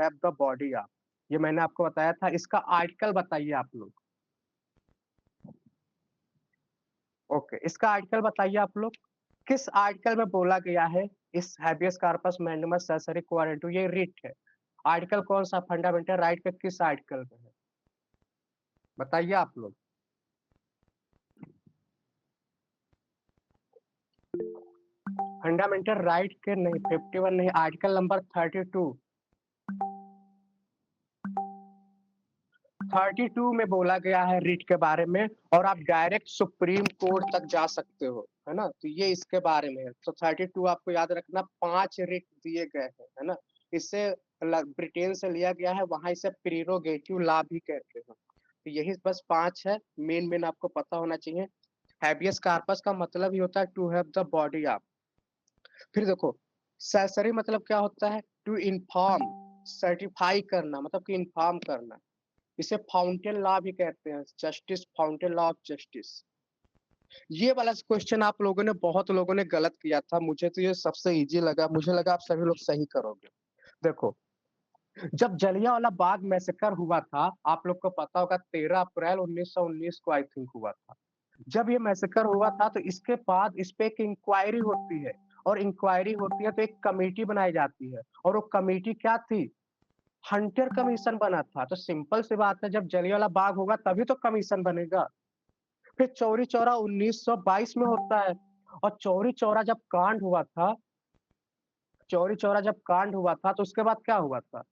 Have the body of. ये मैंने आपको बताया था, इसका आर्टिकल बताइए आप लोग। ओके, इसका आर्टिकल बताइए आप लोग। किस आर्टिकल में बोला गया है इस हैबियस कार्पस मैंडेमस सैसरी क्वारेंटू, ये रिट है। आर्टिकल कौन सा, फंडामेंटल राइट के किस आर्टिकल में है, बताइए आप लोग। फंडामेंटल राइट के नहीं, 51 नहीं, आर्टिकल नंबर 32। 32 में बोला गया है रिट के बारे में, और आप डायरेक्ट सुप्रीम कोर्ट तक जा सकते हो, है ना। तो ये इसके बारे में है। तो 32 आपको याद रखना, 5 रिट दिए गए हैं, है ना। इससे ब्रिटेन से लिया गया है, वहां इसे प्रीरोगेटिव लॉ भी कहते हैं। तो यही बस 5 है, मेन मेन आपको पता होना चाहिए। हैबियस कार्पस का मतलब ही होता है to have the body of. फिर देखो, सैसरी मतलब क्या होता है, टू इन्फॉर्म, सर्टिफाई करना, मतलब कि इन्फॉर्म करना। इसे फाउंटेन लॉ भी कहते हैं, justice, fountain law of justice. ये वाला क्वेश्चन आप लोगों ने, बहुत लोगों ने गलत किया था, मुझे तो ये सबसे इजी लगा, मुझे लगा आप सभी लोग सही करोगे। देखो, जब जलियांवाला बाग मैसेकर हुआ था, आप लोग को पता होगा, 13 अप्रैल 1919 को आई थिंक हुआ था। जब ये मैसेकर हुआ था तो इसके बाद इस पे एक इंक्वायरी होती है, और इंक्वायरी होती है तो एक कमेटी बनाई जाती है, और वो कमेटी क्या थी, हंटर कमीशन बना था। तो सिंपल सी बात है, जब जलियांवाला बाग होगा तभी तो कमीशन बनेगा। फिर चौरी चौरा 1922 में होता है, और चौरी चौरा जब कांड हुआ था, चौरी चौरा जब कांड हुआ था तो उसके बाद क्या हुआ था,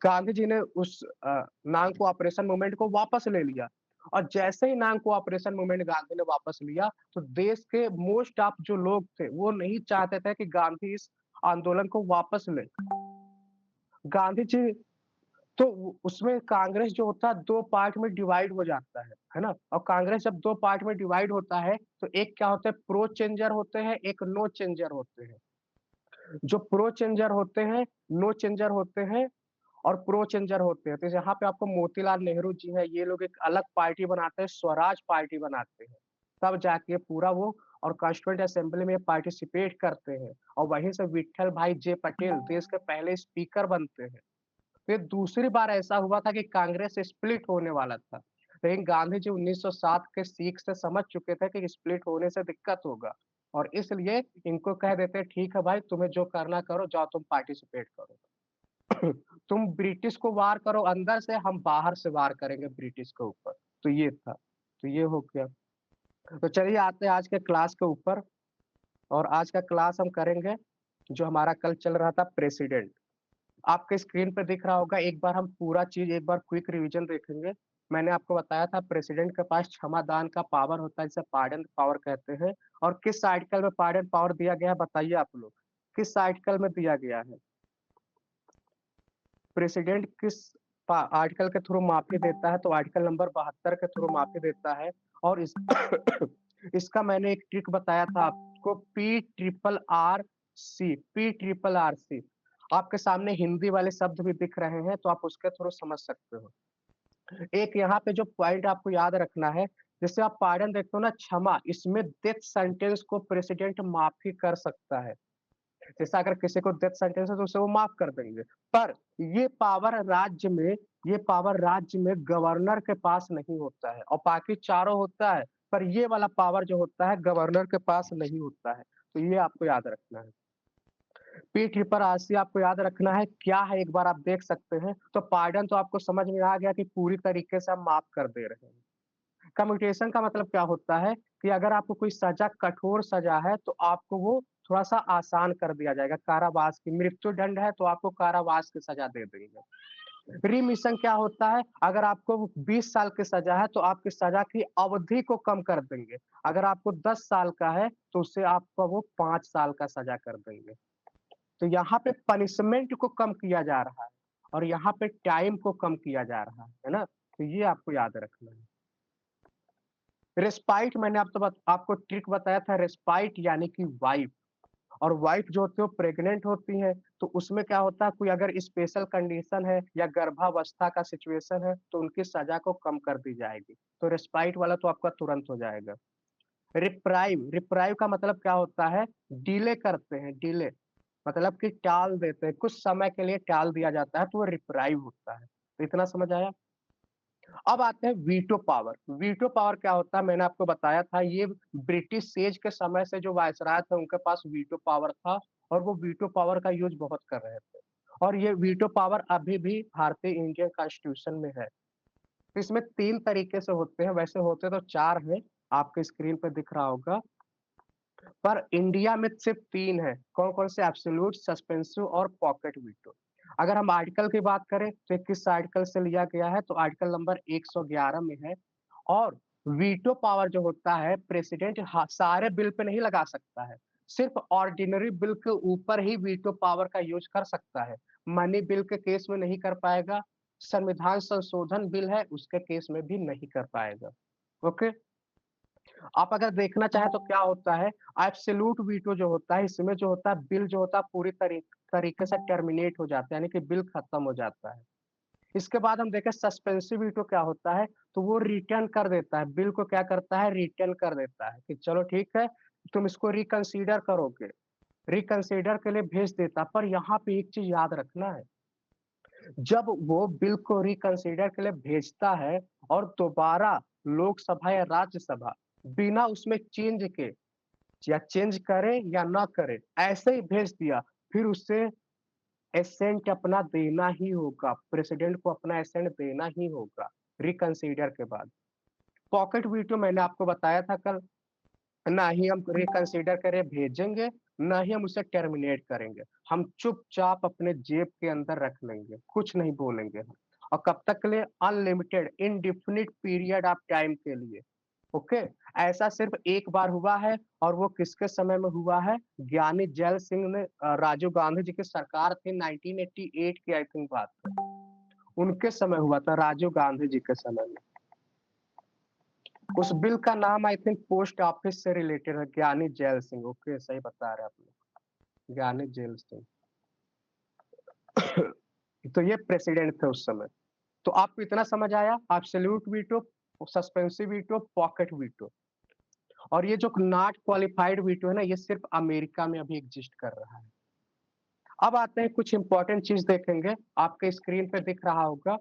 गांधी जी ने उस नॉन कोऑपरेशन मूवमेंट को वापस ले लिया। और जैसे ही नॉन कोऑपरेशन मूवमेंट गांधी ने वापस लिया, तो देश के मोस्ट ऑफ जो लोग थे वो नहीं चाहते थे कि गांधी इस आंदोलन को वापस ले। गांधी जी, तो उसमें कांग्रेस जो होता है 2 पार्ट में डिवाइड हो जाता है ना। और कांग्रेस जब 2 पार्ट में डिवाइड होता है तो एक क्या होता है, प्रो चेंजर होते हैं, एक नो चेंजर होते हैं। जो प्रो चेंजर होते हैं, नो चेंजर होते हैं, और प्रो चेंजर होते हैं। तो यहाँ पे आपको मोतीलाल नेहरू जी हैं, ये लोग एक अलग पार्टी बनाते हैं, स्वराज पार्टी बनाते हैं। तब जाके पूरा वो, और कॉन्स्टिट्यूएंट असेंबली में पार्टिसिपेट करते हैं, और वहीं से विट्ठल भाई जे पटेल देश के पहले स्पीकर बनते हैं। फिर दूसरी बार ऐसा हुआ था कि कांग्रेस स्प्लिट होने वाला था, लेकिन गांधी जी 1907 के सीख से समझ चुके थे कि स्प्लिट होने से दिक्कत होगा, और इसलिए इनको कह देते ठीक है भाई, तुम्हें जो करना करो, जाओ तुम पार्टिसिपेट करो। तुम ब्रिटिश को वार करो अंदर से, हम बाहर से वार करेंगे ब्रिटिश के ऊपर। तो ये था, तो ये हो गया। तो चलिए आते हैं आज के क्लास के ऊपर, और आज का क्लास हम करेंगे जो हमारा कल चल रहा था, प्रेसिडेंट। आपके स्क्रीन पे दिख रहा होगा, एक बार हम पूरा चीज एक बार क्विक रिवीजन देखेंगे। मैंने आपको बताया था प्रेसिडेंट के पास क्षमादान का पावर होता है, जिसे पार्डन पावर कहते हैं। और किस आर्टिकल में पार्डन पावर दिया गया है, बताइए आप लोग, किस आर्टिकल में दिया गया है। प्रेसिडेंट किस आर्टिकल के थ्रू माफी देता है, तो आर्टिकल नंबर 72 के थ्रू माफी देता है। और इस इसका मैंने एक ट्रिक बताया था आपको, P RRR C, P RRR C। आपके सामने हिंदी वाले शब्द भी दिख रहे हैं, तो आप उसके थ्रू समझ सकते हो। एक यहाँ पे जो पॉइंट आपको याद रखना है, जैसे आप पार्डन देखते हो ना, क्षमा, इसमें डेथ सेंटेंस को प्रेसिडेंट माफी कर सकता है। जैसे अगर किसी को डेथ सेंटेंस है तो उसे वो माफ कर देंगे। पर ये पावर राज्य में, ये पावर राज्य में गवर्नर के पास नहीं होता है, और बाकी चारों होता है, पर ये वाला पावर जो होता है गवर्नर के पास नहीं होता है। तो ये आपको याद रखना है। P RRC आपको याद रखना है क्या है, एक बार आप देख सकते हैं। तो पार्डन तो आपको समझ में आ गया कि पूरी तरीके से हम माफ कर दे रहे हैं। कम्यूटेशन का मतलब क्या होता है कि अगर आपको कोई सजा, कठोर सजा है, तो आपको वो थोड़ा सा आसान कर दिया जाएगा। कारावास की, मृत्यु दंड है तो आपको कारावास की सजा दे देंगे। रिमिशन क्या होता है, अगर आपको 20 साल की सजा है तो आपकी सजा की अवधि को कम कर देंगे। अगर आपको 10 साल का है तो उससे आपको वो 5 साल का सजा कर देंगे। तो यहाँ पे पनिशमेंट को कम किया जा रहा है, और यहाँ पे टाइम को कम किया जा रहा है ना। तो ये आपको याद रखना है। रेस्पाइट मैंने आपको ट्रिक बताया था, रेस्पाइट यानी कि वाइफ। और वाइफ जो होती है वो प्रेग्नेंट होती है, तो उसमें क्या होता है, कोई अगर स्पेशल कंडीशन है या गर्भावस्था का सिचुएशन है तो उनकी सजा को कम कर दी जाएगी। तो रेस्पाइट वाला तो आपका तुरंत हो जाएगा। रिप्राइव, रिप्राइव का मतलब क्या होता है, डिले करते हैं, डिले। मतलब कि टाल देते हैं, कुछ समय के लिए टाल दिया जाता है तो वो रिप्राइव होता है। तो इतना समझ आया? अब आते हैं वीटो पावर। वीटो पावर क्या होता है? मैंने आपको बताया था, ये ब्रिटिश एज के समय से जो वायसराय थे उनके पास वीटो पावर था और वो वीटो पावर का यूज़ बहुत कर रहे थे। और ये वीटो पावर अभी भी भारतीय इंडियन कॉन्स्टिट्यूशन में है। तो इसमें 3 तरीके से होते हैं, वैसे होते तो 4 हैं, आपके स्क्रीन पे दिख रहा होगा। पर इंडिया में सिर्फ 3 है। कौन-कौन से? एब्सोल्यूट, सस्पेंसिव और पॉकेट वीटो। अगर हम आर्टिकल की बात करें तो ये किस आर्टिकल से लिया गया है? तो आर्टिकल नंबर 111 में है। और वीटो पावर जो होता है, प्रेसिडेंट सारे बिल पे नहीं लगा सकता है। सिर्फ ऑर्डिनरी बिल के ऊपर ही वीटो पावर का यूज़ कर सकता है। मनी बिल के केस में नहीं कर पाएगा, संविधान संशोधन बिल है उसके केस में भी नहीं कर पाएगा। ओके? आप अगर देखना चाहें तो क्या होता है, एब्सोल्यूट वीटो जो होता है, इसमें जो होता है बिल जो होता है पूरी तरीके से टर्मिनेट हो जाता है, यानी कि बिल खत्म हो जाता है। इसके बाद हम देखें सस्पेंसिव वीटो क्या होता है, तो वो रिटर्न कर देता है, बिल को क्या करता है? रिटर्न कर देता है कि चलो ठीक है, तुम इसको रिकंसीडर करोगे। रिकंसीडर के लिए भेज देता, पर यहाँ पे एक चीज़ याद रखना है, जब वो बिल को रिकंसीडर के लिए भेजता है और दोबारा लोकसभा या राज्यसभा बिना उसमें चेंज के, या चेंज करे या ना करे, ऐसे ही भेज दिया, फिर उसे एसेंट अपना देना ही होगा, प्रेसिडेंट को अपना एसेंट देना ही होगा, रिकंसीडर के बाद। पॉकेट वीटो मैंने आपको बताया था कल, ना ही हम रिकंसीडर करे भेजेंगे, ना ही हम उसे टर्मिनेट करेंगे। हम चुपचाप अपने जेब के अंदर रख लेंगे, कुछ नहीं बोलेंगे हम। और कब तक के लिए? Unlimited, indefinite period of time के लिए। ओके? ऐसा सिर्फ एक बार हुआ है और वो किसके समय में हुआ है? ज्ञानी जैल सिंह ने राजीव गांधी जी की सरकार थी 1988 की आई थिंक बात है। उनके समय हुआ था, राजीव गांधी जी के समय में। उस बिल का नाम आई थिंक पोस्ट ऑफिस से रिलेटेड है, ज्ञानी जैल सिंह। ओके, सही बता रहे हैं आप लोग, ज्ञानी जैल सिंह। तो ये प्रेसिडेंट थे उस समय। तो आपको इतना समझ आया? Absolute veto, suspensive veto, pocket veto. और ये जो नॉट क्वालिफाइड वीटो है ना, ये सिर्फ अमेरिका में अभी एग्जिस्ट कर रहा है। अब आते हैं, कुछ इंपॉर्टेंट चीज देखेंगे, आपके स्क्रीन पे दिख रहा होगा।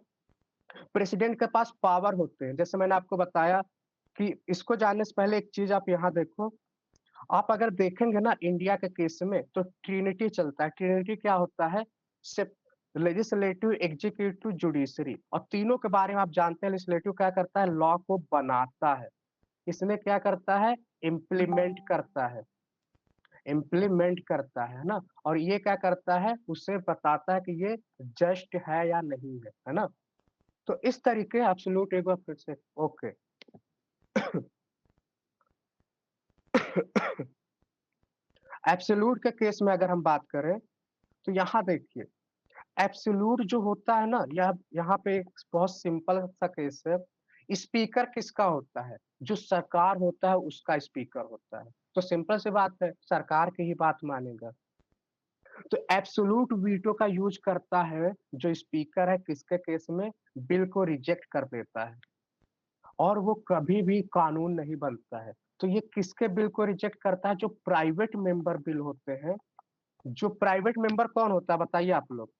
प्रेसिडेंट के पास पावर होते हैं, जैसे मैंने आपको बताया कि इसको जानने से पहले एक चीज आप यहाँ देखो। आप अगर देखेंगे ना इंडिया के केस में तो ट्रिनिटी चलता है। ट्रिनिटी क्या होता है? सिर्फ लेजिस्लेटिव, एग्जीक्यूटिव, जुडिशरी, और तीनों के बारे में आप जानते हैं। लेजिस्लेटिव क्या करता है? लॉ को बनाता है। इसमें क्या करता है? इम्प्लीमेंट करता है, इम्प्लीमेंट करता है ना। और ये क्या करता है? उसे बताता है कि ये जस्ट है या नहीं है ना। तो इस तरीके एब्सोल्यूट, एक बार फिर से, ओके। एब्सोल्यूट के केस में अगर हम बात करें तो यहाँ देखिए, एब्सोल्यूट जो होता है ना, यह यहाँ पे एक बहुत सिंपल सा केस है। स्पीकर किसका होता है? जो सरकार होता है उसका स्पीकर होता है। तो सिंपल सी बात है, सरकार की ही बात मानेगा। तो एब्सोल्यूट वीटो का यूज करता है जो स्पीकर है, किसके केस में? बिल को रिजेक्ट कर देता है और वो कभी भी कानून नहीं बनता है। तो ये किसके बिल को रिजेक्ट करता है? जो प्राइवेट मेंबर बिल होते हैं। जो प्राइवेट मेंबर कौन होता है बताइए आप लोग?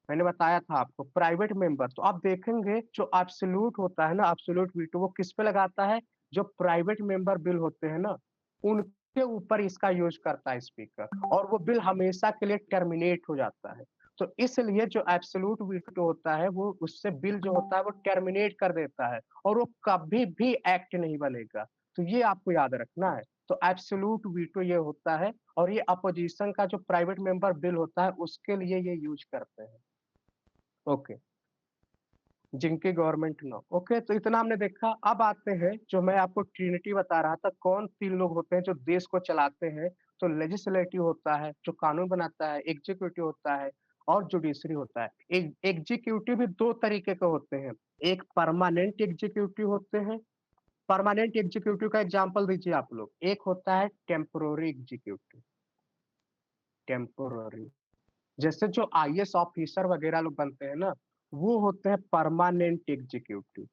मैंने बताया था आपको, प्राइवेट मेंबर। तो आप देखेंगे जो एब्सोल्यूट होता है ना, एब्सोल्यूट वीटो, वो किस पे लगाता है? जो प्राइवेट मेंबर बिल होते हैं ना, उनके ऊपर इसका यूज करता है स्पीकर, और वो बिल हमेशा के लिए टर्मिनेट हो जाता है। तो इसलिए जो एब्सोल्यूट वीटो होता है, वो उससे बिल जो होता है वो टर्मिनेट कर देता है और वो कभी भी एक्ट नहीं बनेगा। तो ये आपको याद रखना है। तो एब्सोल्यूट वीटो ये होता है, और ये अपोजिशन का जो प्राइवेट मेंबर बिल होता है उसके लिए ये यूज करते हैं। ओके, जिनकी गवर्नमेंट ना, ओके, तो इतना हमने देखा। अब आते हैं, जो मैं आपको ट्रिनिटी बता रहा था, कौन 3 लोग होते हैं जो देश को चलाते हैं। तो लेजिस्लेटिव होता है जो कानून बनाता है, एग्जीक्यूटिव होता है, और जुडिशरी होता है। एग्जीक्यूटिव भी 2 तरीके के होते हैं। एक परमानेंट एग्जीक्यूटिव होते हैं। परमानेंट एग्जीक्यूटिव का एग्जांपल दीजिए आप लोग। एक होता है टेम्पोररी एग्जीक्यूटिव, टेम्पोररी। जैसे जो आईएएस ऑफिसर वगैरह लोग बनते हैं ना, वो होते हैं परमानेंट एग्जीक्यूटिव।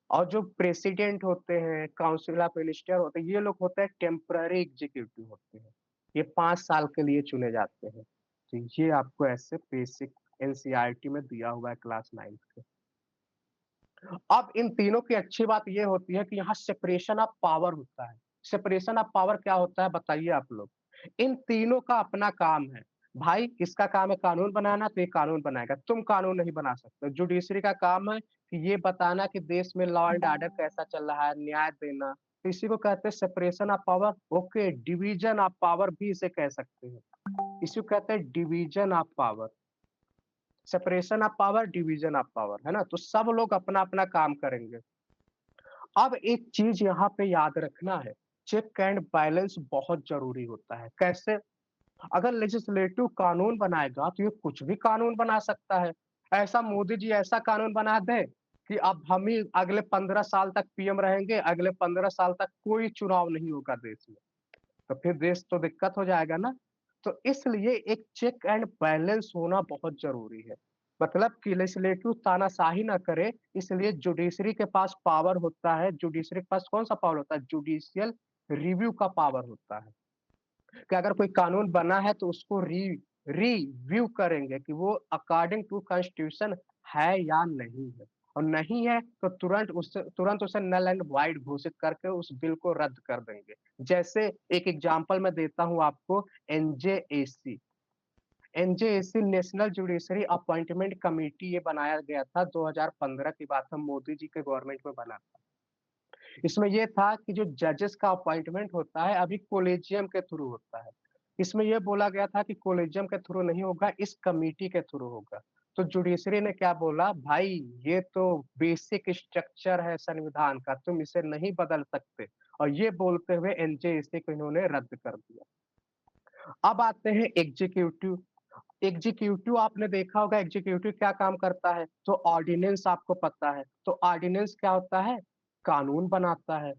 और जो प्रेसिडेंट होते हैं, काउंसिल ऑफ मिनिस्टर होते हैं, ये लोग होते हैं टेम्पररी एग्जीक्यूटिव होते हैं। ये 5 साल के लिए चुने जाते हैं। तो ये आपको ऐसे बेसिक एनसीईआरटी में दिया हुआ है क्लास 9th के। अब इन तीनों की अच्छी बात ये होती है कि यहाँ सेपरेशन ऑफ पावर होता है। सेपरेशन ऑफ पावर क्या होता है बताइए आप लोग? इन तीनों का अपना काम है। भाई इसका काम है कानून बनाना तो ये कानून बनाएगा, तुम कानून नहीं बना सकते। जुडिशरी का काम है कि ये बताना कि देश में लॉ एंड ऑर्डर कैसा चल रहा है, न्याय देना। तो इसी को कहते हैं separation of power. Okay, division of power भी इसे कह सकते हैं। इसी को कहते हैं division of power. Separation of power, division of power, है ना? तो सब लोग अपना-अपना काम करेंगे। अब एक चीज़ यहाँ पे याद रखना है, चेक एंड बैलेंस बहुत ज़रूरी होता है। कैसे? अगर लेजिस्लेटिव कानून बनाएगा तो ये कुछ भी कानून बना सकता है। ऐसा मोदी जी ऐसा कानून बना दें कि अब हम ही अगले 15 साल तक पीएम रहेंगे, अगले 15 साल तक कोई चुनाव नहीं होगा देश में। तो फिर देश तो दिक्कत हो जाएगा ना। तो इसलिए एक चेक एंड बैलेंस होना बहुत ज़रूरी है। मतलब कि लेजिस्लेटिव तानाशाही ना करे, इसलिए जुडिशरी के पास पावर होता है। जुडिशरी के पास कौन-सा पावर होता है? जुडिशियल रिव्यू का पावर होता है। कि अगर कोई कानून बना है तो उसको रिव्यू करेंगे कि वो अकॉर्डिंग टू कॉन्स्टिट्यूशन है या नहीं है। और नहीं है तो तुरंत उसे नल एंड वॉइड घोषित करके उस बिल को रद्द कर देंगे। जैसे एक एग्जांपल मैं देता हूँ आपको, NJAC. NJAC national judiciary appointment committee ये बनाया गया था, 2015 की बात है, मोदी जी के गवर्नमेंट में बना था। इसमें ये था कि जो जजेस का अपॉइंटमेंट होता है अभी कोलेजियम के थ्रू होता है। इसमें ये बोला गया था कि कोलेजियम के थ्रू नहीं होगा, इस कमिटी के थ्रू होगा। तो जुडिशरी ने क्या बोला, भाई ये तो बेसिक स्ट्रक्चर है संविधान का, तुम इसे नहीं बदल सकते। और ये बोलते हुए एनजेएसी को इन्होंने रद्द कर दिया। अब आते हैं एग्जीक्यूटिव। एग्जीक्यूटिव आपने देखा होगा एग्जीक्यूटिव क्या काम करता है? तो ऑर्डिनेंस आपको पता है। तो ऑर्डिनेंस क्या होता है? कानून बनाता है।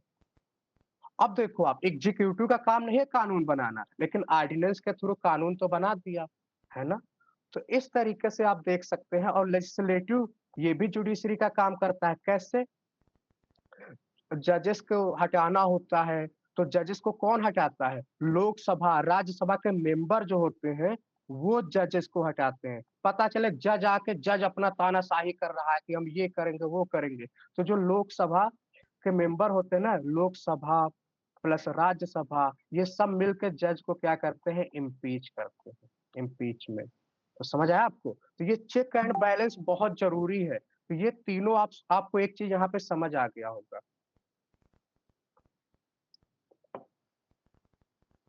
अब देखो आप, एग्जीक्यूटिव का काम नहीं है कानून बनाना, लेकिन ऑर्डिनेंस के थ्रू कानून तो बना दिया, है ना? तो इस तरीके से आप देख सकते हैं। और लेजिस्लेटिव ये भी जुडिशरी का काम करता है। कैसे? जजेस को हटाना होता है, तो जजेस को कौन हटाता है? लोकसभा, राज्यसभा के मेंबर जो होते हैं, वो जजेस को हटाते हैं। पता चले जज आके जज अपना तानाशाही कर रहा है कि हम ये करेंगे, वो करेंगे। तो जो लोकसभा के मेंबर होते हैं ना, लोकसभा प्लस राज्यसभा, ये सब मिलके जज को क्या करते हैं? इम्पीच करते हैं, इम्पीचमेंट। तो समझ आया आपको? तो ये चेक एंड बैलेंस बहुत ज़रूरी है। तो ये तीनों आपको एक चीज़ यहाँ पे समझ आ गया होगा।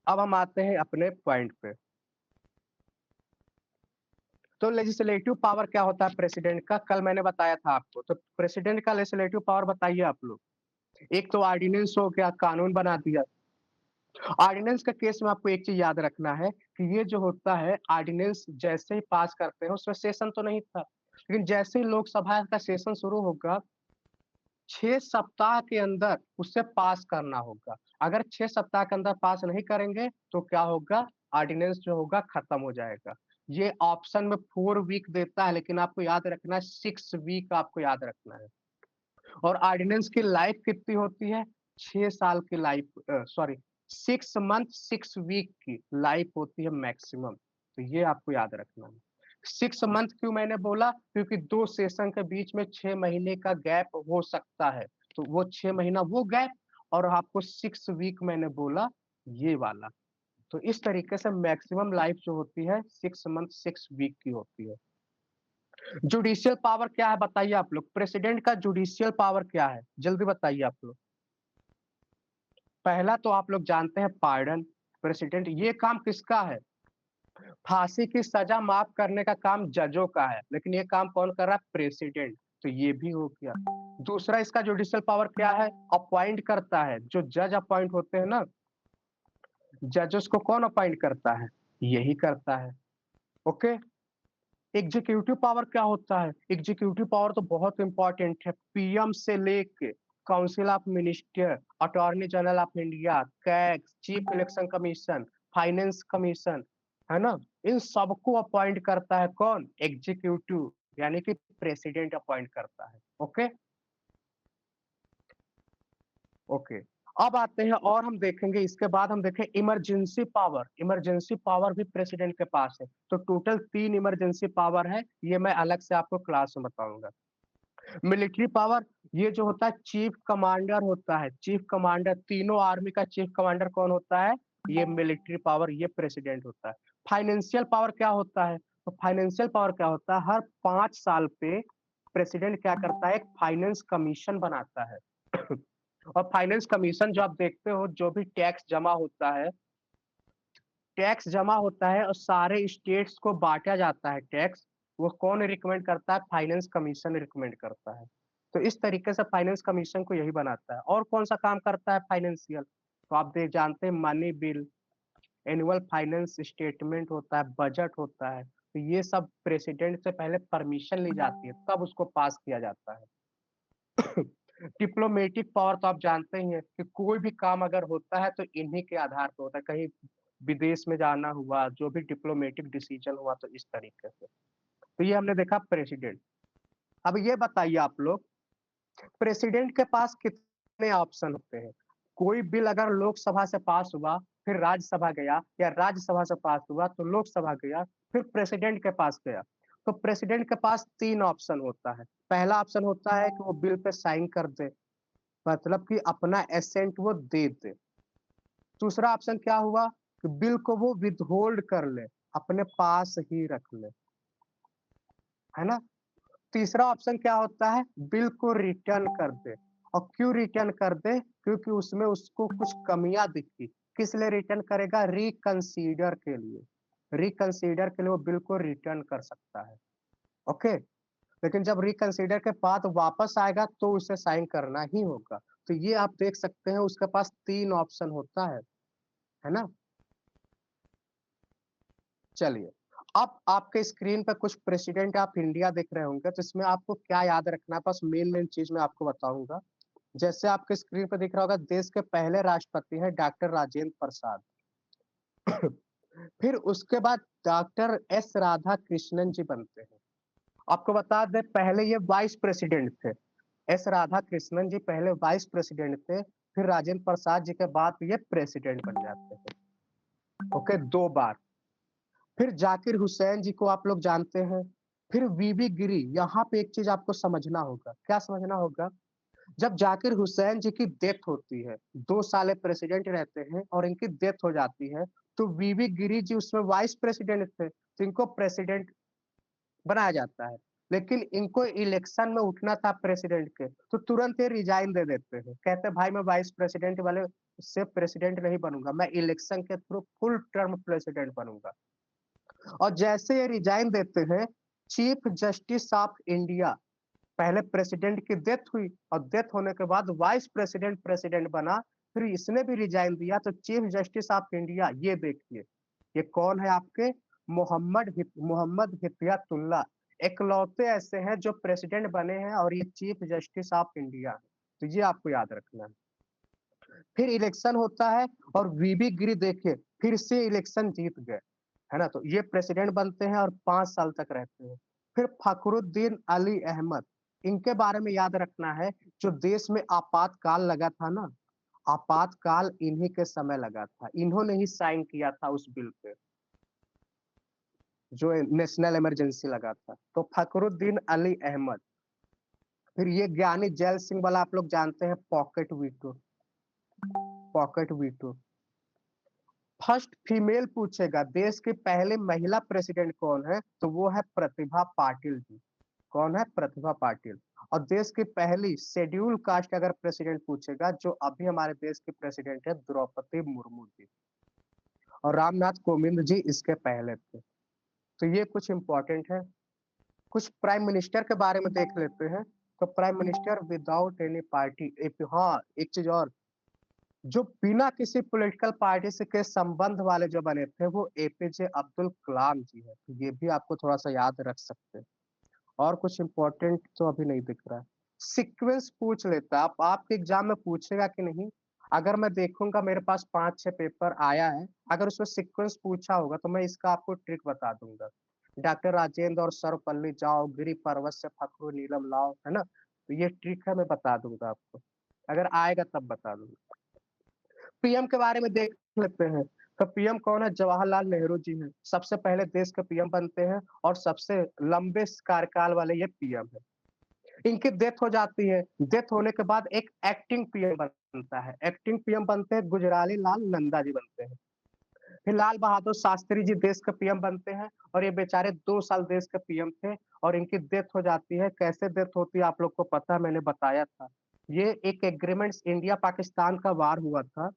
अब हम आते हैं अपने पॉइंट पे। तो लेजिस्लेटिव पावर क्या होता है प्रेसिडेंट का? कल मैंने बताया था आपको। तो प्रेसिडेंट का लेजिस्लेटिव पावर बताइए आप लोग। एक तो ऑर्डिनेंस हो गया, कानून बना दिया। ऑर्डिनेंस के केस में आपको एक चीज़ याद रखना है कि ये जो होता है ऑर्डिनेंस जैसे ही पास करते हैं, उसमें सेशन तो नहीं था। लेकिन जैसे ही लोकसभा का सेशन शुरू होगा, 6 सप्ताह के अंदर उसे पास करना होगा। अगर 6 सप्ताह के अंदर पास नहीं करेंगे तो क्या होगा? ऑर्डिनेंस जो होगा खत्म हो जाएगा। ये ऑप्शन में 4 वीक देता है, लेकिन आपको याद रखना है 6 वीक आपको याद रखना है। और ऑर्डिनेंस की लाइफ कितनी होती है? 6 साल की लाइफ, सॉरी 6 मंथ 6 वीक की लाइफ होती है मैक्सिमम। तो ये आपको याद रखना है। 6 मंथ क्यों मैंने बोला? क्योंकि 2 सेशन के बीच में 6 महीने का गैप हो सकता है। तो वो 6 महीना वो गैप, और आपको 6 वीक मैंने बोला ये वाला। तो इस तरीके से मैक्सिमम लाइफ जो होती है 6 मंथ 6 वीक की होती है। जुडिशियल पावर क्या है बताइए आप लोग? प्रेसिडेंट का जुडिशियल पावर क्या है? जल्दी बताइए आप लोग। पहला तो आप लोग जानते हैं पार्डन। प्रेसिडेंट ये काम किसका है? फांसी की सजा माफ करने का काम जजों का है, लेकिन ये काम कौन कर रहा है? प्रेसिडेंट। तो ये भी हो गया। दूसरा इसका जुडिशियल पावर क्या है? अपॉइंट करता है। जो जज अपॉइंट होते हैं ना, जजेस को कौन अपॉइंट करता है? यही करता है। ओके। एग्जीक्यूटिव पावर क्या होता है? एग्जीक्यूटिव पावर तो बहुत इंपॉर्टेंट है। पीएम से लेके council of minister, attorney general of India, CAG, chief election commission, finance commission, है ना? इन सबको अपॉइंट करता है कौन? एग्जीक्यूटिव, यानी कि प्रेसिडेंट अपॉइंट करता है। ओके। ओके। अब आते हैं और हम देखेंगे इसके बाद हम देखें इमरजेंसी पावर। इमरजेंसी पावर भी प्रेसिडेंट के पास है। तो टोटल 3 इमरजेंसी पावर है, ये मैं अलग से आपको क्लास में बताऊंगा। मिलिट्री पावर, ये जो होता है चीफ कमांडर होता है। चीफ कमांडर, तीनों आर्मी का चीफ कमांडर कौन होता है? ये मिलिट्री पावर, ये प्रेसिडेंट होता है। फाइनेंशियल पावर क्या होता है? तो फाइनेंशियल पावर क्या होता है? हर 5 साल पे प्रेसिडेंट क्या करता है? एक फाइनेंस कमीशन बनाता है। और फाइनेंस कमीशन जो आप देखते हो, जो भी टैक्स जमा होता है, टैक्स जमा होता है और सारे स्टेट्स को बांटा जाता है टैक्स, वो कौन रिकमेंड करता है? फाइनेंस कमीशन रिकमेंड करता है। तो इस तरीके से फाइनेंस कमीशन को यही बनाता है। और कौन सा काम करता है फाइनेंशियल? तो आप देख जानते हैं money bill, annual finance statement होता है, बजट होता है। तो ये सब प्रेसिडेंट से पहले परमिशन ली जाती है, तब उसको पास किया जाता है। डिप्लोमेटिक पावर तो आप जानते ही हैं कि कोई भी काम अगर होता है तो इन्हीं के आधार पर होता है। कहीं विदेश में जाना हुआ, जो भी डिप्लोमेटिक डिसीजन हुआ, तो इस तरीके से। तो ये हमने देखा प्रेसिडेंट। अब ये बताइए आप लोग, प्रेसिडेंट के पास कितने ऑप्शन होते हैं? कोई बिल अगर लोकसभा से पास हुआ, फिर राज्यसभा गया, या राज्यसभा से पास हुआ तो लोकसभा गया, फिर प्रेसिडेंट के पास गया। तो प्रेसिडेंट के पास 3 ऑप्शन होता है। पहला ऑप्शन होता है कि वो बिल पे साइन कर दे, मतलब कि अपना एसेंट वो दे दे। दूसरा ऑप्शन क्या हुआ कि बिल को वो विथहोल्ड कर ले, अपने पास ही रख ले, है ना? तीसरा ऑप्शन क्या होता है? बिल को रिटर्न कर दे। और क्यों रिटर्न कर दे? क्योंकि उसमें उसको कुछ कमियां दिखी। किस लिए रिटर्न करेगा? रिकंसीडर के लिए। रिकंसीडर के लिए वो बिल को रिटर्न कर सकता है। ओके। लेकिन जब रिकंसीडर के बाद वापस आएगा तो उसे साइन करना ही होगा। तो ये आप देख सकते हैं, उसके पास 3 ऑप्शन होता है ना? चलिए, अब आपके स्क्रीन पे कुछ प्रेसिडेंट ऑफ इंडिया दिख रहे होंगे, तो इसमें आपको क्या याद रखना है? बस मेन मेन चीज मैं आपको बताऊंगा। जैसे आपके स्क्रीन पे दिख रहा होगा, देश के पहले राष्ट्रपति हैं डॉक्टर राजेंद्र प्रसाद। फिर उसके बाद डॉक्टर एस राधा कृष्णन जी बनते हैं। आपको बता दें, पहले ये वाइस प्रेसिडेंट थे। एस राधा कृष्णन जी पहले वाइस प्रेसिडेंट थे, फिर राजेंद्र प्रसाद जी के बाद ये प्रेसिडेंट बन जाते हैं। ओके, 2 बार। फिर जाकिर हुसैन जी को आप लोग जानते हैं। फिर वीवी गिरी। यहाँ पे एक चीज आपको समझना होगा। क्या समझना होगा? जब जाकिर हुसैन जी की डेथ होती है, 2 साल प्रेसिडेंट रहते हैं और इनकी डेथ हो जाती है, तो वीवी गिरी जी उसमें वाइस प्रेसिडेंट थे, तो इनको प्रेसिडेंट बनाया जाता है। लेकिन इनको इलेक्शन में उठना था प्रेसिडेंट के, तो तुरंत ये रिजाइन दे देते हैं। कहते हैं भाई मैं वाइस प्रेसिडेंट वाले से प्रेसिडेंट नहीं बनूंगा, मैं इलेक्शन के थ्रू फुल टर्म प्रेसिडेंट बनूंगा। और जैसे ये रिजाइन देते हैं, चीफ जस्टिस ऑफ इंडिया, पहले प्रेसिडेंट की डेथ हुई और डेथ होने के बाद वाइस प्रेसिडेंट प्रेसिडेंट बना, फिर इसने भी रिजाइन दिया, तो चीफ जस्टिस ऑफ इंडिया ये देखिए, ये कौन है आपके? मोहम्मद हिदायतुल्लाह। इकलौते ऐसे हैं जो प्रेसिडेंट बने हैं और ये चीफ जस्टिस ऑफ इंडिया है। तो ये आपको याद रखना है। फिर इलेक्शन होता है और वीबी गिरी देखिए, फिर से इलेक्शन जीत गए, है ना? तो ये प्रेसिडेंट बनते हैं और 5 साल तक रहते हैं। फिर फखरुद्दीन अली अहमद, इनके बारे में याद रखना है। जो देश में आपातकाल लगा था ना, आपातकाल इन्हीं के समय लगा था। इन्होंने ही साइन किया था उस बिल पे, जो नेशनल इमरजेंसी लगा था। तो फखरुद्दीन अली अहमद। फिर ये ज्ञानी जैल सिंह वाला आप लोग जानते हैं, pocket veto. Pocket veto. First female पूछेगा देश की पहले महिला प्रेसिडेंट कौन है, तो वो है प्रतिभा पाटिल जी। कौन है? प्रतिभा पाटिल। और देश की पहली शेड्यूल कास्ट अगर प्रेसिडेंट पूछेगा, जो अभी हमारे देश की प्रेसिडेंट है, द्रौपदी मुर्मू जी। और रामनाथ कोविंद जी इसके पहले थे। तो ये कुछ इंपॉर्टेंट है। कुछ प्राइम मिनिस्टर के बारे में देख लेते हैं। तो prime minister without any party. हाँ, एक चीज और, जो बिना किसी पॉलिटिकल पार्टी से के संबंध वाले जो बने थे, वो एपीजे अब्दुल कलाम जी है। तो ये भी आपको थोड़ा सा याद रख सकते हैं। और कुछ इंपॉर्टेंट तो अभी नहीं दिख रहा है। सीक्वेंस पूछ लेता है, आप आपके एग्जाम में पूछेगा कि नहीं? अगर मैं देखूंगा मेरे पास 5-6 पेपर आया है, अगर उसमें सीक्वेंस पूछा होगा तो मैं इसका आपको ट्रिक बता दूंगा। डॉक्टर राजेंद्र और सर्वपल्ली जाओ, गिरी पर्वत से फखरू नीलम लाओ, है ना? तो ये ट्रिक है, मैं बता दूंगा आपको। अगर आएगा तब बता दूंगा। पीएम के बारे में देख लेते हैं। तो पीएम कौन है? जवाहरलाल नेहरू जी हैं। सबसे पहले देश के पीएम बनते हैं और सबसे लंबे कार्यकाल वाले ये पीएम है। इनकी डेथ हो जाती है। डेथ होने के बाद एक एक्टिंग पीएम बनता है। एक्टिंग पीएम बनते हैं गुजराली लाल नंदा जी बनते हैं। फिर लाल बहादुर शास्त्री जी देश के पीएम बनते हैं और ये बेचारे 2 साल देश के पीएम थे और इनकी डेथ हो जाती है। कैसे डेथ होती है आप लोग को पता है, मैंने बताया था। ये एक एग्रीमेंट्स इंडिया पाकिस्तान का वार हुआ था।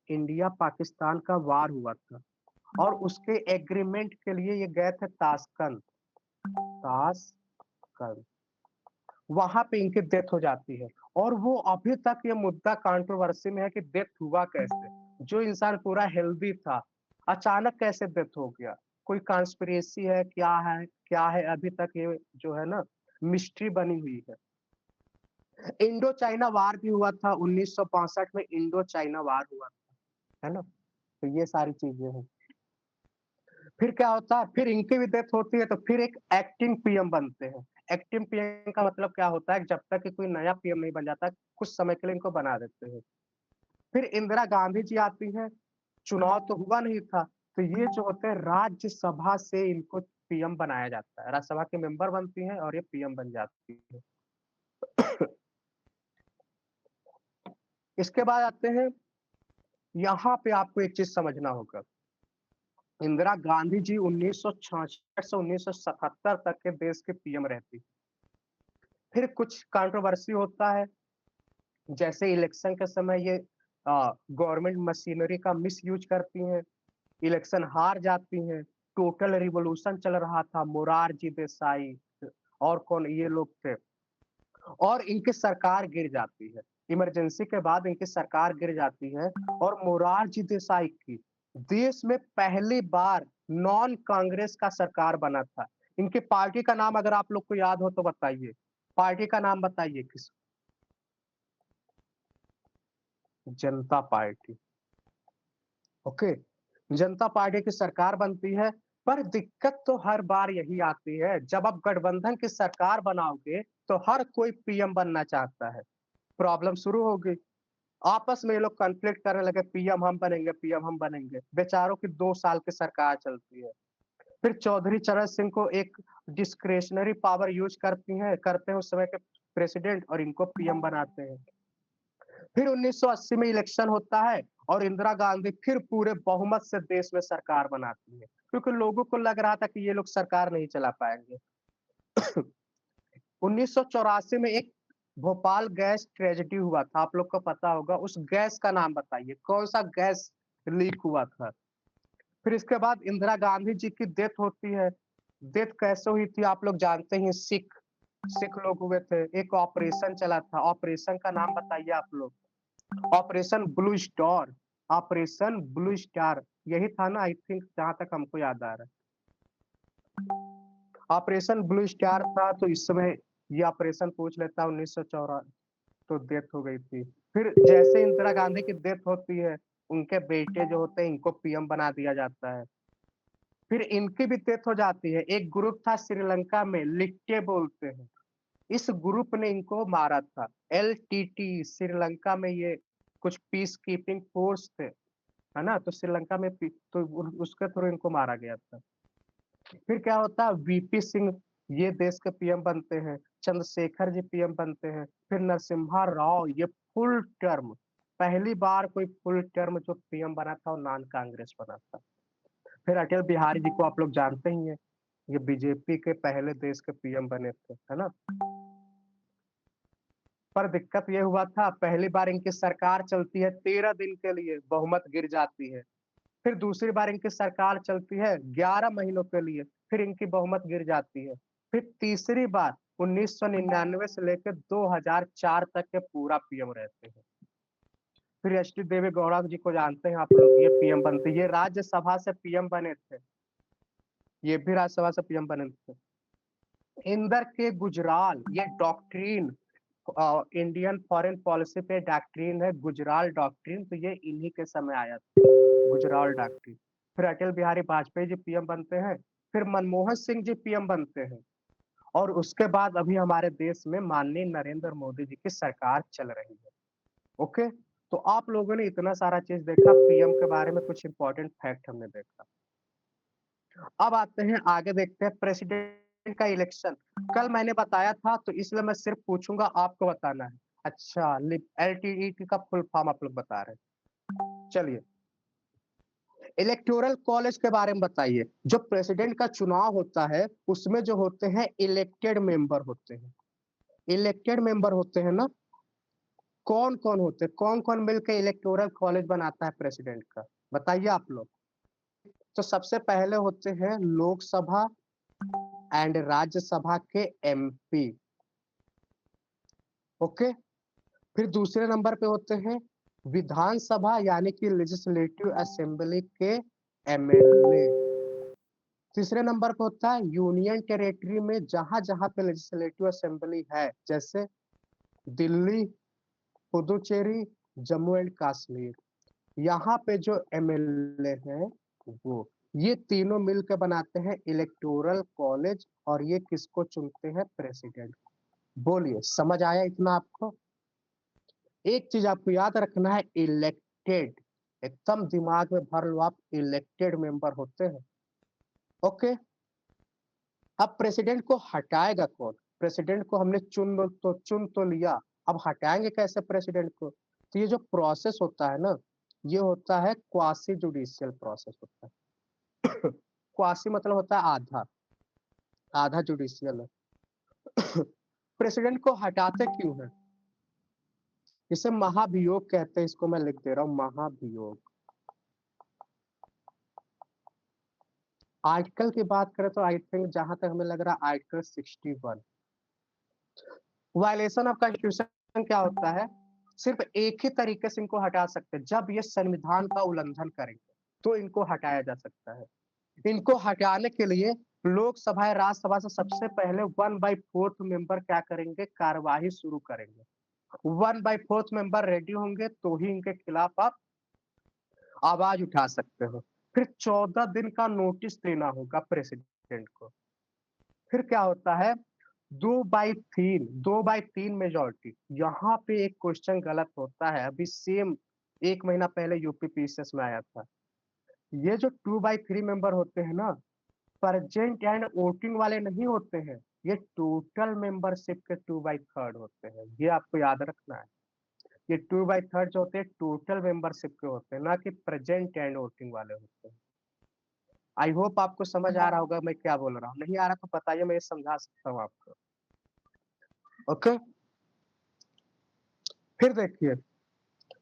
इंडिया पाकिस्तान का वार हुआ था और उसके एग्रीमेंट के लिए ये गए थे ताशकंद। ताशकंद वहां पे इनकी डेथ हो जाती है और वो अभी तक ये मुद्दा कंट्रोवर्सी में है कि डेथ हुआ कैसे। जो इंसान पूरा हेल्दी था अचानक कैसे डेथ हो गया। कोई कॉन्स्पिरेसी है, क्या है, अभी तक ये जो है ना मिस्ट्री बनी हुई है। इंडो चाइना वार भी हुआ था 1965 में। इंडो चाइना वार हुआ था, है ना। तो ये सारी चीजें हैं। फिर क्या होता है, फिर इनकी भी डेथ होती है तो फिर एक एक्टिंग पीएम बनते हैं। एक्टिंग पीएम का मतलब क्या होता है, जब तक कि कोई नया पीएम नहीं बन जाता कुछ समय के लिए इनको बना देते हैं। फिर इंदिरा गांधी जी आती हैं। चुनाव तो हुआ नहीं था तो ये जो होते हैं राज्यसभा से इनको पीएम बनाया जाता है। राज्यसभा के मेंबर बनती हैं और ये पीएम बन जाती है। इसके बाद आते हैं, यहाँ पे आपको एक चीज समझना होगा। इंदिरा गांधी जी 1966 से 1977 तक के देश के पीएम रहती। फिर कुछ कंट्रोवर्सी होता है, जैसे इलेक्शन के समय ये गवर्नमेंट मशीनरी का मिसयूज करती हैं, इलेक्शन हार जाती हैं। टोटल रिवॉल्यूशन चल रहा था, मोरारजी देसाई और कौन ये लोग थे और इनकी सरकार गिर जाती है। इमरजेंसी के बाद इनकी सरकार गिर जाती है और मोरारजी देसाई की देश में पहली बार नॉन कांग्रेस का सरकार बना था। इनकी पार्टी का नाम अगर आप लोग को याद हो तो बताइए। पार्टी का नाम बताइए किस? जनता पार्टी। ओके, जनता पार्टी की सरकार बनती है। पर दिक्कत तो हर बार यही आती है, जब आप गठबंधन की सरकार बनाओगे तो हर कोई पीएम बनना चाहता है। प्रॉब्लम शुरू हो गई। आपस में ये लोग कॉन्फ्लिक्ट करने लगे, पीएम हम बनेंगे, पीएम हम बनेंगे। बेचारों की 2 साल की सरकार चलती है। फिर चौधरी चरण सिंह को एक डिस्क्रेशनरी पावर यूज करते हैं उस समय के प्रेसिडेंट और इनको पीएम बनाते हैं। फिर 1980 में इलेक्शन होता है और इंदिरा गांधी फिर पूरे बहुमत से देश में सरकार बनाती है, क्योंकि लोगों को लग रहा था कि ये लोग सरकार नहीं चला पाएंगे। 1984 में एक भोपाल गैस ट्रेजेडी हुआ था, आप लोग को पता होगा। उस गैस का नाम बताइए, कौन सा गैस लीक हुआ था। फिर इसके बाद इंदिरा गांधी जी की डेथ होती है। डेथ कैसे हुई थी आप लोग जानते ही, सिख सिख लोग हुए थे। एक ऑपरेशन चला था, ऑपरेशन का नाम बताइए आप लोग। Operation blue star. Operation blue star यही था ना, आई थिंक, जहां तक हमको याद आ रहा है। ऑपरेशन ब्लू स्टार था। तो इस समय ये ऑपरेशन पूछ लेता 1914, तो डेथ हो गई थी। फिर जैसे इंदिरा गांधी की डेथ होती है, उनके बेटे जो होते हैं इनको पीएम बना दिया जाता है। फिर इनकी भी डेथ हो जाती है। एक ग्रुप था श्रीलंका में, लिट्टे बोलते हैं, इस ग्रुप ने इनको मारा था। एलटीटी, श्रीलंका में ये कुछ पीस कीपिंग फोर्स थे, है ना। तो श्रीलंका में तो उसके थ्रू इनको मारा गया था। फिर क्या होता है, वीपी सिंह ये देश के पीएम बनते हैं। चंद्रशेखर जी पीएम बनते हैं। फिर नरसिम्हा राव, ये फुल टर्म, पहली बार कोई फुल टर्म जो पीएम बना था वो नॉन कांग्रेस बना था। फिर अटल बिहारी जी को आप लोग जानते ही हैं, ये बीजेपी के पहले देश के पीएम बने थे, है ना। पर दिक्कत ये हुआ था, पहली बार इनकी सरकार चलती है 13 दिन के लिए, बहुमत गिर जाती है। फिर दूसरी बार इनकी सरकार चलती है 11 महीनों के लिए, फिर इनकी बहुमत गिर जाती है। फिर तीसरी बार 1999 से लेकर 2004 तक के पूरा पीएम रहते हैं। फिर एच डी देवे गौड़ा जी को जानते हैं आप लोग, ये पीएम बनते, ये राज्यसभा से पीएम बने थे। ये भी राज्यसभा से पीएम बने थे। इंदर के गुजराल, ये डॉक्ट्रीन, इंडियन फॉरेन पॉलिसी पे डॉक्ट्रीन है गुजराल डॉक्ट्रीन, तो ये इन्हीं के समय आया था, गुजराल डॉक्ट्रीन। फिर अटल बिहारी वाजपेयी जी पीएम बनते हैं। फिर मनमोहन सिंह जी पीएम बनते हैं और उसके बाद अभी हमारे देश में माननीय नरेंद्र मोदी जी की सरकार चल रही है। ओके, तो आप लोगों ने इतना सारा चीज देखा, पीएम के बारे में कुछ इंपॉर्टेंट फैक्ट हमने देखा। अब आते हैं आगे, देखते हैं प्रेसिडेंट का इलेक्शन। कल मैंने बताया था तो इसलिए मैं सिर्फ पूछूंगा, आपको बताना है। अच्छा, एलटीईटी का फुल फॉर्म आप लोग बता रहे हैं। चलिए, इलेक्टोरल कॉलेज के बारे में बताइए। जो प्रेसिडेंट का चुनाव होता है उसमें जो होते हैं इलेक्टेड मेंबर होते हैं। इलेक्टेड मेंबर होते हैं ना, कौन कौन होते हैं, कौन कौन मिलकर इलेक्टोरल कॉलेज बनाता है प्रेसिडेंट का, बताइए आप लोग। तो सबसे पहले होते हैं लोकसभा एंड राज्यसभा के एमपी। ओके। फिर दूसरे नंबर पे होते हैं विधानसभा यानी कि लेजिस्लेटिव असेंबली के एमएलए। तीसरे नंबर पे होता है यूनियन टेरिटरी में जहां जहां पे लेजिस्लेटिव असेंबली है, जैसे दिल्ली, पुदुचेरी, जम्मू एंड कश्मीर, यहाँ पे जो एमएलए हैं वो, ये तीनों मिलकर बनाते हैं इलेक्टोरल कॉलेज, और ये किसको चुनते हैं, प्रेसिडेंट। बोलिए, समझ आया इतना आपको? एक चीज आपको याद रखना है, इलेक्टेड, एकदम दिमाग में भर लो आप, इलेक्टेड मेंबर होते हैं। ओके। अब प्रेसिडेंट को हटाएगा कौन? प्रेसिडेंट को हमने चुन तो लिया, अब हटाएंगे कैसे प्रेसिडेंट को? तो ये जो प्रोसेस होता है ना, ये होता है क्वासी जुडिशियल प्रोसेस होता है। क्वासी मतलब होता है आधा, आधा जुडिशियल है। प्रेसिडेंट को हटाते क्यों है? इसे महाभियोग कहते हैं, इसको मैं लिख दे रहा हूं, महाभियोग। आर्टिकल की बात करें तो आई थिंक, जहां तक हमें लग रहा है, आर्टिकल 61। वायलेशन ऑफ कॉन्स्टिट्यूशन क्या होता है? सिर्फ एक ही तरीके से इनको हटा सकते हैं, जब ये संविधान का उल्लंघन करेंगे तो इनको हटाया जा सकता है। इनको हटाने के लिए लोकसभा या राज्यसभा से सबसे पहले 1/4 मेंबर क्या करेंगे, कार्यवाही शुरू करेंगे। 1/4 मेंबर रेडी होंगे तो ही इनके खिलाफ आप आवाज उठा सकते हो। फिर 14 दिन का नोटिस देना होगा प्रेसिडेंट को। फिर क्या होता है, 2/3 मेजोरिटी। यहाँ पे एक क्वेश्चन गलत होता है, अभी सेम 1 महीना पहले यूपीपीसीएस में आया था। ये जो 2/3 मेंबर होते हैं ना, प्रेजेंट एंड वोटिंग वाले नहीं होते हैं, ये टोटल मेंबरशिप के 2/3 होते हैं, ये आपको याद रखना है। ये 2/3 जो होते हैं टोटल मेंबरशिप के होते हैं, ना कि प्रेजेंट एंड वोटिंग वाले होते हैं। आई होप आपको समझ आ रहा होगा मैं क्या बोल रहा हूँ। नहीं आ रहा तो बताइए, मैं ये समझा सकता हूँ आपको। ओके। फिर देखिए,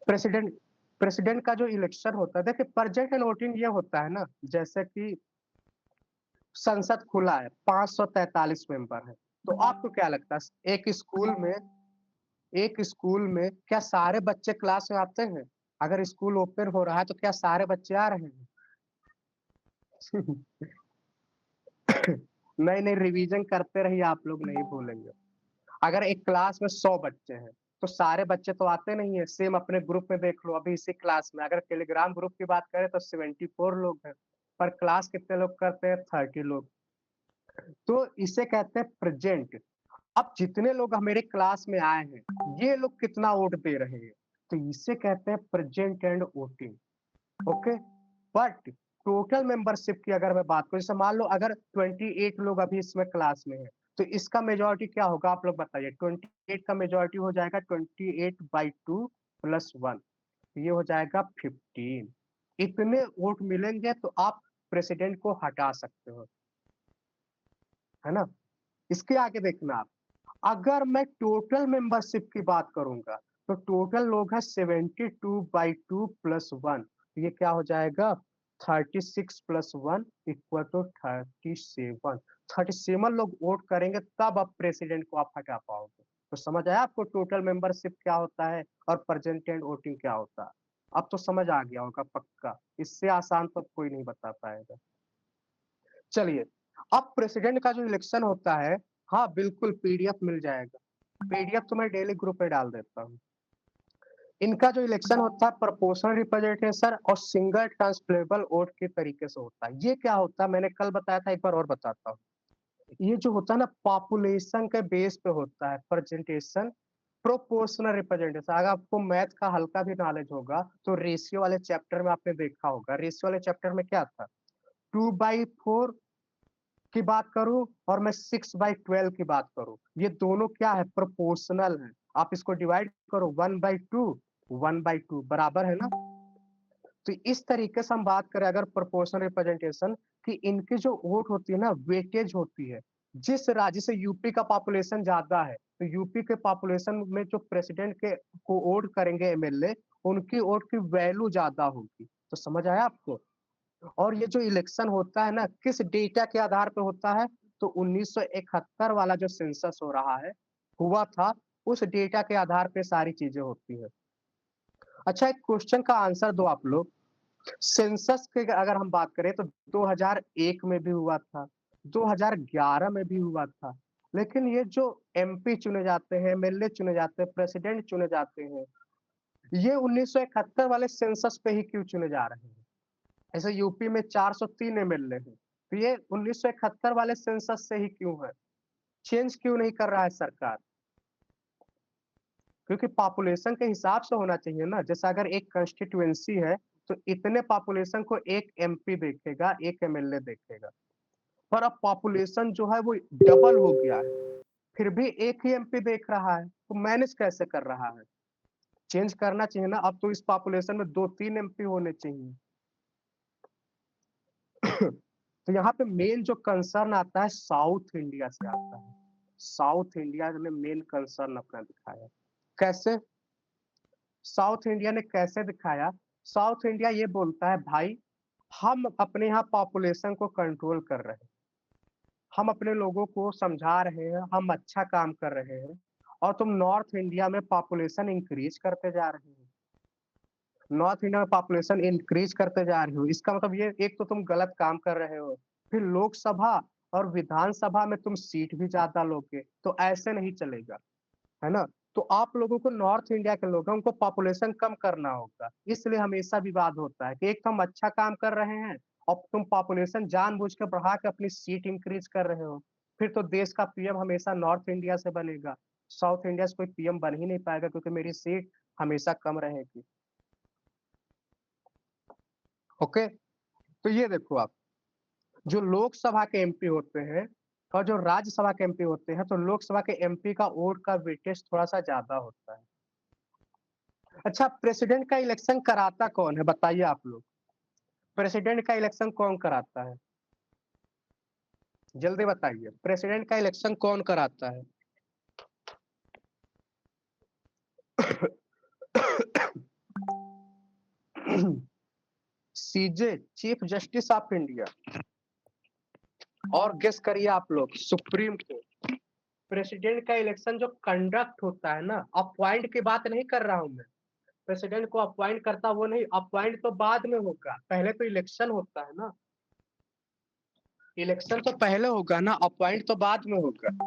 प्रेसिडेंट प्रेसिडेंट का जो इलेक्शन होता है, देखिए प्रेजेंट एंड वोटिंग ये होता है ना, जैसे कि संसद खुला है, 543 मेंबर है, तो आपको क्या लगता है, एक स्कूल में क्या सारे बच्चे क्लास में आते हैं? अगर स्कूल ओपन हो रहा है तो क्या सारे बच्चे आ रहे हैं? नहीं नहीं, रिवीजन करते रहिए, आप लोग नहीं भूलेंगे। अगर एक क्लास में 100 बच्चे हैं तो सारे बच्चे तो आते नहीं है। सेम अपने ग्रुप में देख लो, अभी इसी क्लास में अगर टेलीग्राम ग्रुप की बात करें तो 74 लोग हैं, पर क्लास कितने लोग करते हैं, 30 लोग। तो इसे कहते हैं प्रेजेंट। अब जितने लोग मेरे क्लास में आए हैं, ये लोग कितना वोट दे रहे हैं, तो इसे कहते हैं present and voting. Okay. But total membership की अगर मैं बात करूं, जैसे मान लो अगर 28 लोग अभी इसमें क्लास में है, तो इसका मेजोरिटी क्या होगा, आप लोग बताइए। 28 का मेजोरिटी हो जाएगा 28/2 + 1, ये हो जाएगा 15। इतने वोट मिलेंगे तो आप प्रेसिडेंट को हटा सकते हो, है ना। इसके आगे देखना आप, अगर मैं टोटल मेंबरशिप की बात करूंगा तो टोटल लोग है 72/2 + 1, ये क्या हो जाएगा, 36 + 1 = 37। 37 लोग वोट करेंगे तब आप प्रेसिडेंट को आप हटा पाओगे। तो समझ आया आपको टोटल मेंबरशिप क्या होता है और प्रेजेंट एंड वोटिंग क्या होता है? अब तो समझ आ गया होगा पक्का, इससे आसान तो कोई नहीं बता पाएगा। चलिए, अब प्रेसिडेंट का जो इलेक्शन होता है, हाँ बिल्कुल पीडीएफ मिल जाएगा, पीडीएफ तो मैं डेली ग्रुप पे डाल देता हूँ। इनका जो इलेक्शन होता है प्रोपोर्शनल रिप्रेजेंटेशन और सिंगल ट्रांसफरेबल वोट के तरीके से होता है। ये क्या होता है, मैंने कल बताया था, एक बार और बताता हूँ। ये जो होता है ना, पॉपुलेशन के बेस पे होता है प्रेजेंटेशन, प्रोपोर्शनल रिप्रेजेंटेशन। अगर आपको मैथ का हल्का भी नॉलेज होगा तो रेशियो वाले चैप्टर में आपने देखा होगा। रेशियो वाले चैप्टर में क्या था, 2/4 की बात करूं और मैं 6/12 की बात करूं, ये दोनों क्या है, प्रोपोर्शनल है। आप इसको डिवाइड करो, 1/2 1/2 बराबर है ना। तो इस तरीके से हम बात करें अगर प्रोपोर्शनल रिप्रेजेंटेशन कि इनकी जो वोट होती है ना, वेटेज होती है। जिस राज्य से यूपी का पॉपुलेशन ज्यादा है तो यूपी के पॉपुलेशन में जो प्रेसिडेंट के को वोट करेंगे एमएलए, उनकी वोट की वैल्यू ज्यादा होगी। तो समझ आया आपको। और ये जो इलेक्शन होता है ना, किस डेटा के आधार पे होता है, तो 1971 वाला जो सेंसस हो रहा है, हुआ था, उस डेटा के आधार पे सारी चीजें होती है। अच्छा, एक क्वेश्चन का आंसर दो आप लोग। सेंसस के अगर हम बात करें तो 2001 में भी हुआ था, 2011 में भी हुआ था, लेकिन ये जो एमपी चुने जाते हैं, एमएलए चुने जाते हैं, प्रेसिडेंट चुने जाते हैं, ये 1971 वाले सेंसस पे ही क्यों चुने जा रहे हैं। ऐसे यूपी में 403 एमएलए हैं, तो ये 1971 वाले सेंसस से ही क्यों है, चेंज क्यों नहीं कर रहा है सरकार। क्योंकि पॉपुलेशन के हिसाब से होना चाहिए ना। जैसे अगर एक कंस्टिट्यूएंसी है तो इतने पॉपुलेशन को एक एमपी देखेगा, एक एमएलए देखेगा। पर अब पॉपुलेशन जो है वो डबल हो गया है, फिर भी एक ही एमपी देख रहा है, तो मैनेज कैसे कर रहा है। चेंज करना चाहिए ना। अब तो इस पॉपुलेशन में 2-3 एमपी होने चाहिए। तो यहाँ पे मेन जो कंसर्न आता है साउथ इंडिया से आता है। साउथ इंडिया ने मेन कंसर्न अपना दिखाया। कैसे साउथ इंडिया ने कैसे दिखाया, साउथ इंडिया ये बोलता है भाई, हम अपने यहाँ पॉपुलेशन को कंट्रोल कर रहे हैं, हम अपने लोगों को समझा रहे हैं, हम अच्छा काम कर रहे हैं, और तुम नॉर्थ इंडिया में पॉपुलेशन इंक्रीज करते जा रहे हो। नॉर्थ इंडिया में पॉपुलेशन इंक्रीज करते जा रहे हो, इसका मतलब ये एक तो तुम गलत काम कर रहे हो, फिर लोकसभा और विधानसभा में तुम सीट भी ज्यादा लोगे, तो ऐसे नहीं चलेगा, है ना। तो आप लोगों को, नॉर्थ इंडिया के लोग हैं, उनको पॉपुलेशन कम करना होगा, इसलिए हमेशा विवाद होता है कि एक तो हम अच्छा काम कर रहे हैं और तुम पॉपुलेशन जानबूझ के बढ़ा के अपनी सीट इंक्रीज कर रहे हो। फिर तो देश का पीएम हमेशा नॉर्थ इंडिया से बनेगा, साउथ इंडिया से कोई पीएम बन ही नहीं पाएगा, क्योंकि मेरी सीट हमेशा कम रहेगी। ओके, तो ये देखो आप, जो लोकसभा के एमपी होते हैं और जो राज्यसभा के एमपी होते हैं, तो लोकसभा के एमपी का वोट का वेटेज थोड़ा सा ज्यादा होता है। अच्छा, प्रेसिडेंट का इलेक्शन कराता कौन है, बताइए आप लोग। प्रेसिडेंट का इलेक्शन कौन कराता है, जल्दी बताइए, प्रेसिडेंट का इलेक्शन कौन कराता है। सीजे, चीफ जस्टिस ऑफ इंडिया। और गेस करिए आप लोग, सुप्रीम कोर्ट। प्रेसिडेंट का इलेक्शन जो कंडक्ट होता है ना, अपॉइंट की बात नहीं कर रहा हूं मैं, प्रेसिडेंट को अपॉइंट करता वो नहीं, अपॉइंट तो बाद में होगा, पहले तो इलेक्शन होता है ना। इलेक्शन तो पहले होगा ना, अपॉइंट तो बाद में होगा।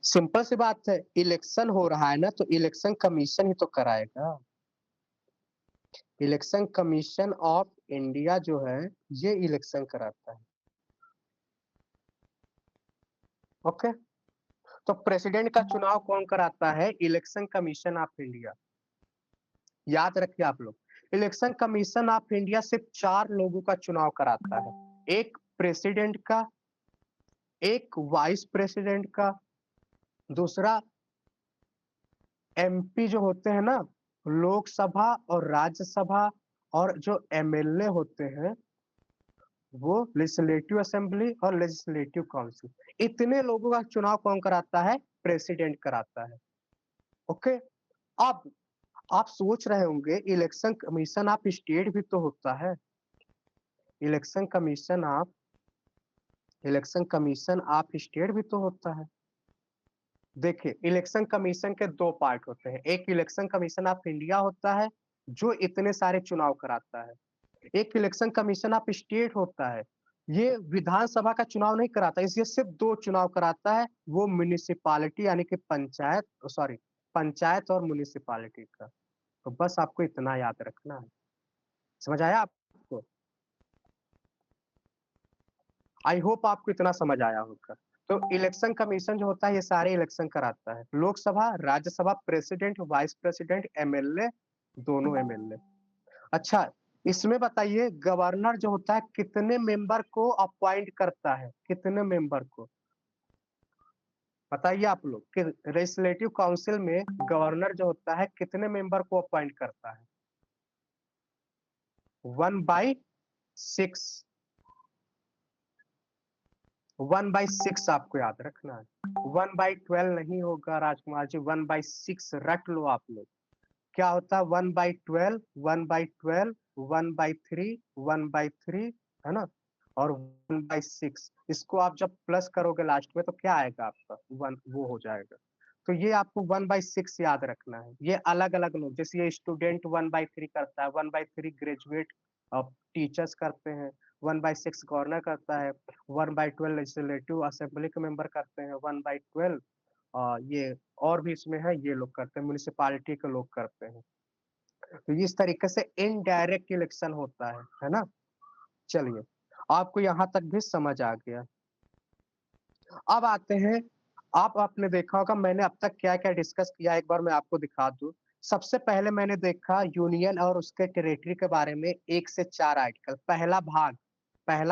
सिंपल सी बात है, इलेक्शन हो रहा है ना, तो इलेक्शन कमीशन ही तो कराएगा। इलेक्शन कमीशन ऑफ इंडिया जो है, ये इलेक्शन कराता है। ओके, तो प्रेसिडेंट का चुनाव कौन कराता है, इलेक्शन कमीशन ऑफ इंडिया। याद रखिए आप लोग, इलेक्शन कमीशन ऑफ इंडिया सिर्फ 4 लोगों का चुनाव कराता है, एक प्रेसिडेंट का, एक वाइस प्रेसिडेंट का, दूसरा एमपी जो होते हैं ना, लोकसभा और राज्यसभा, और जो एमएलए होते हैं वो लेजिस्लेटिव असेंबली और लेजिस्लेटिव काउंसिल। इतने लोगों का चुनाव कौन कराता है, प्रेसिडेंट कराता है। ओके, अब आप सोच रहे होंगे इलेक्शन कमीशन ऑफ स्टेट भी तो होता है। इलेक्शन कमीशन ऑफ स्टेट भी तो होता है। देखिए, इलेक्शन कमीशन के 2 पार्ट होते हैं, एक इलेक्शन कमीशन ऑफ इंडिया होता है जो इतने सारे चुनाव कराता है, एक इलेक्शन कमीशन ऑफ स्टेट होता है, ये विधानसभा का चुनाव नहीं कराता, इसलिए सिर्फ 2 चुनाव कराता है, वो म्युनिसिपैलिटी यानी कि पंचायत और म्युनिसिपैलिटी का। तो बस आपको इतना याद रखना है। समझ आया आपको। आई होप आपको इतना समझ आया होगा। तो इलेक्शन कमीशन जो होता है ये सारे इलेक्शन कराता है, Lok Sabha, Rajya Sabha, president, vice president, MLA, दोनों एमएलए। अच्छा, इसमें बताइए गवर्नर जो होता है कितने मेंबर को अपॉइंट करता है, कितने मेंबर को बताइए आप लोग कि लेजिस्लेटिव काउंसिल में गवर्नर जो होता है कितने मेंबर को अपॉइंट करता है? 1/6, 1/6 आपको याद रखना है, 1/12 नहीं होगा राजकुमार जी, 1/6 रट लो आप लोग। क्या होता है 1/12, 1/12, 1/3, 1/3, है ना, और 1/6, इसको आप जब प्लस करोगे लास्ट में तो क्या आएगा आपका, वन वो हो जाएगा। तो ये आपको 1/6 याद रखना है। ये अलग अलग लोग, जैसे ये स्टूडेंट 1/3 करता है, 1/3 ग्रेजुएट टीचर्स करते हैं, 1/6 गवर्नर करता है, 1/12 लेजिस्लेटिव असेंबली के मेंबर करते हैं, 1/12 ये और भी इसमें है, ये लोग करते हैं, म्युनिसिपैलिटी के लोग करते हैं। तो इस तरीके से इनडायरेक्ट इलेक्शन होता है ना? चलिए, आपको यहाँ तक भी समझ आ गया। अब आते हैं, आप आपने देखा होगा मैंने अब तक क्या-क्या डिस्कस किया, एक बार मैं आपको दिखा दूँ। सबसे पहले मैंने देखा यूनियन और उसके टेरिटरी के बारे में 1 से 4 आर्टिकल, पहला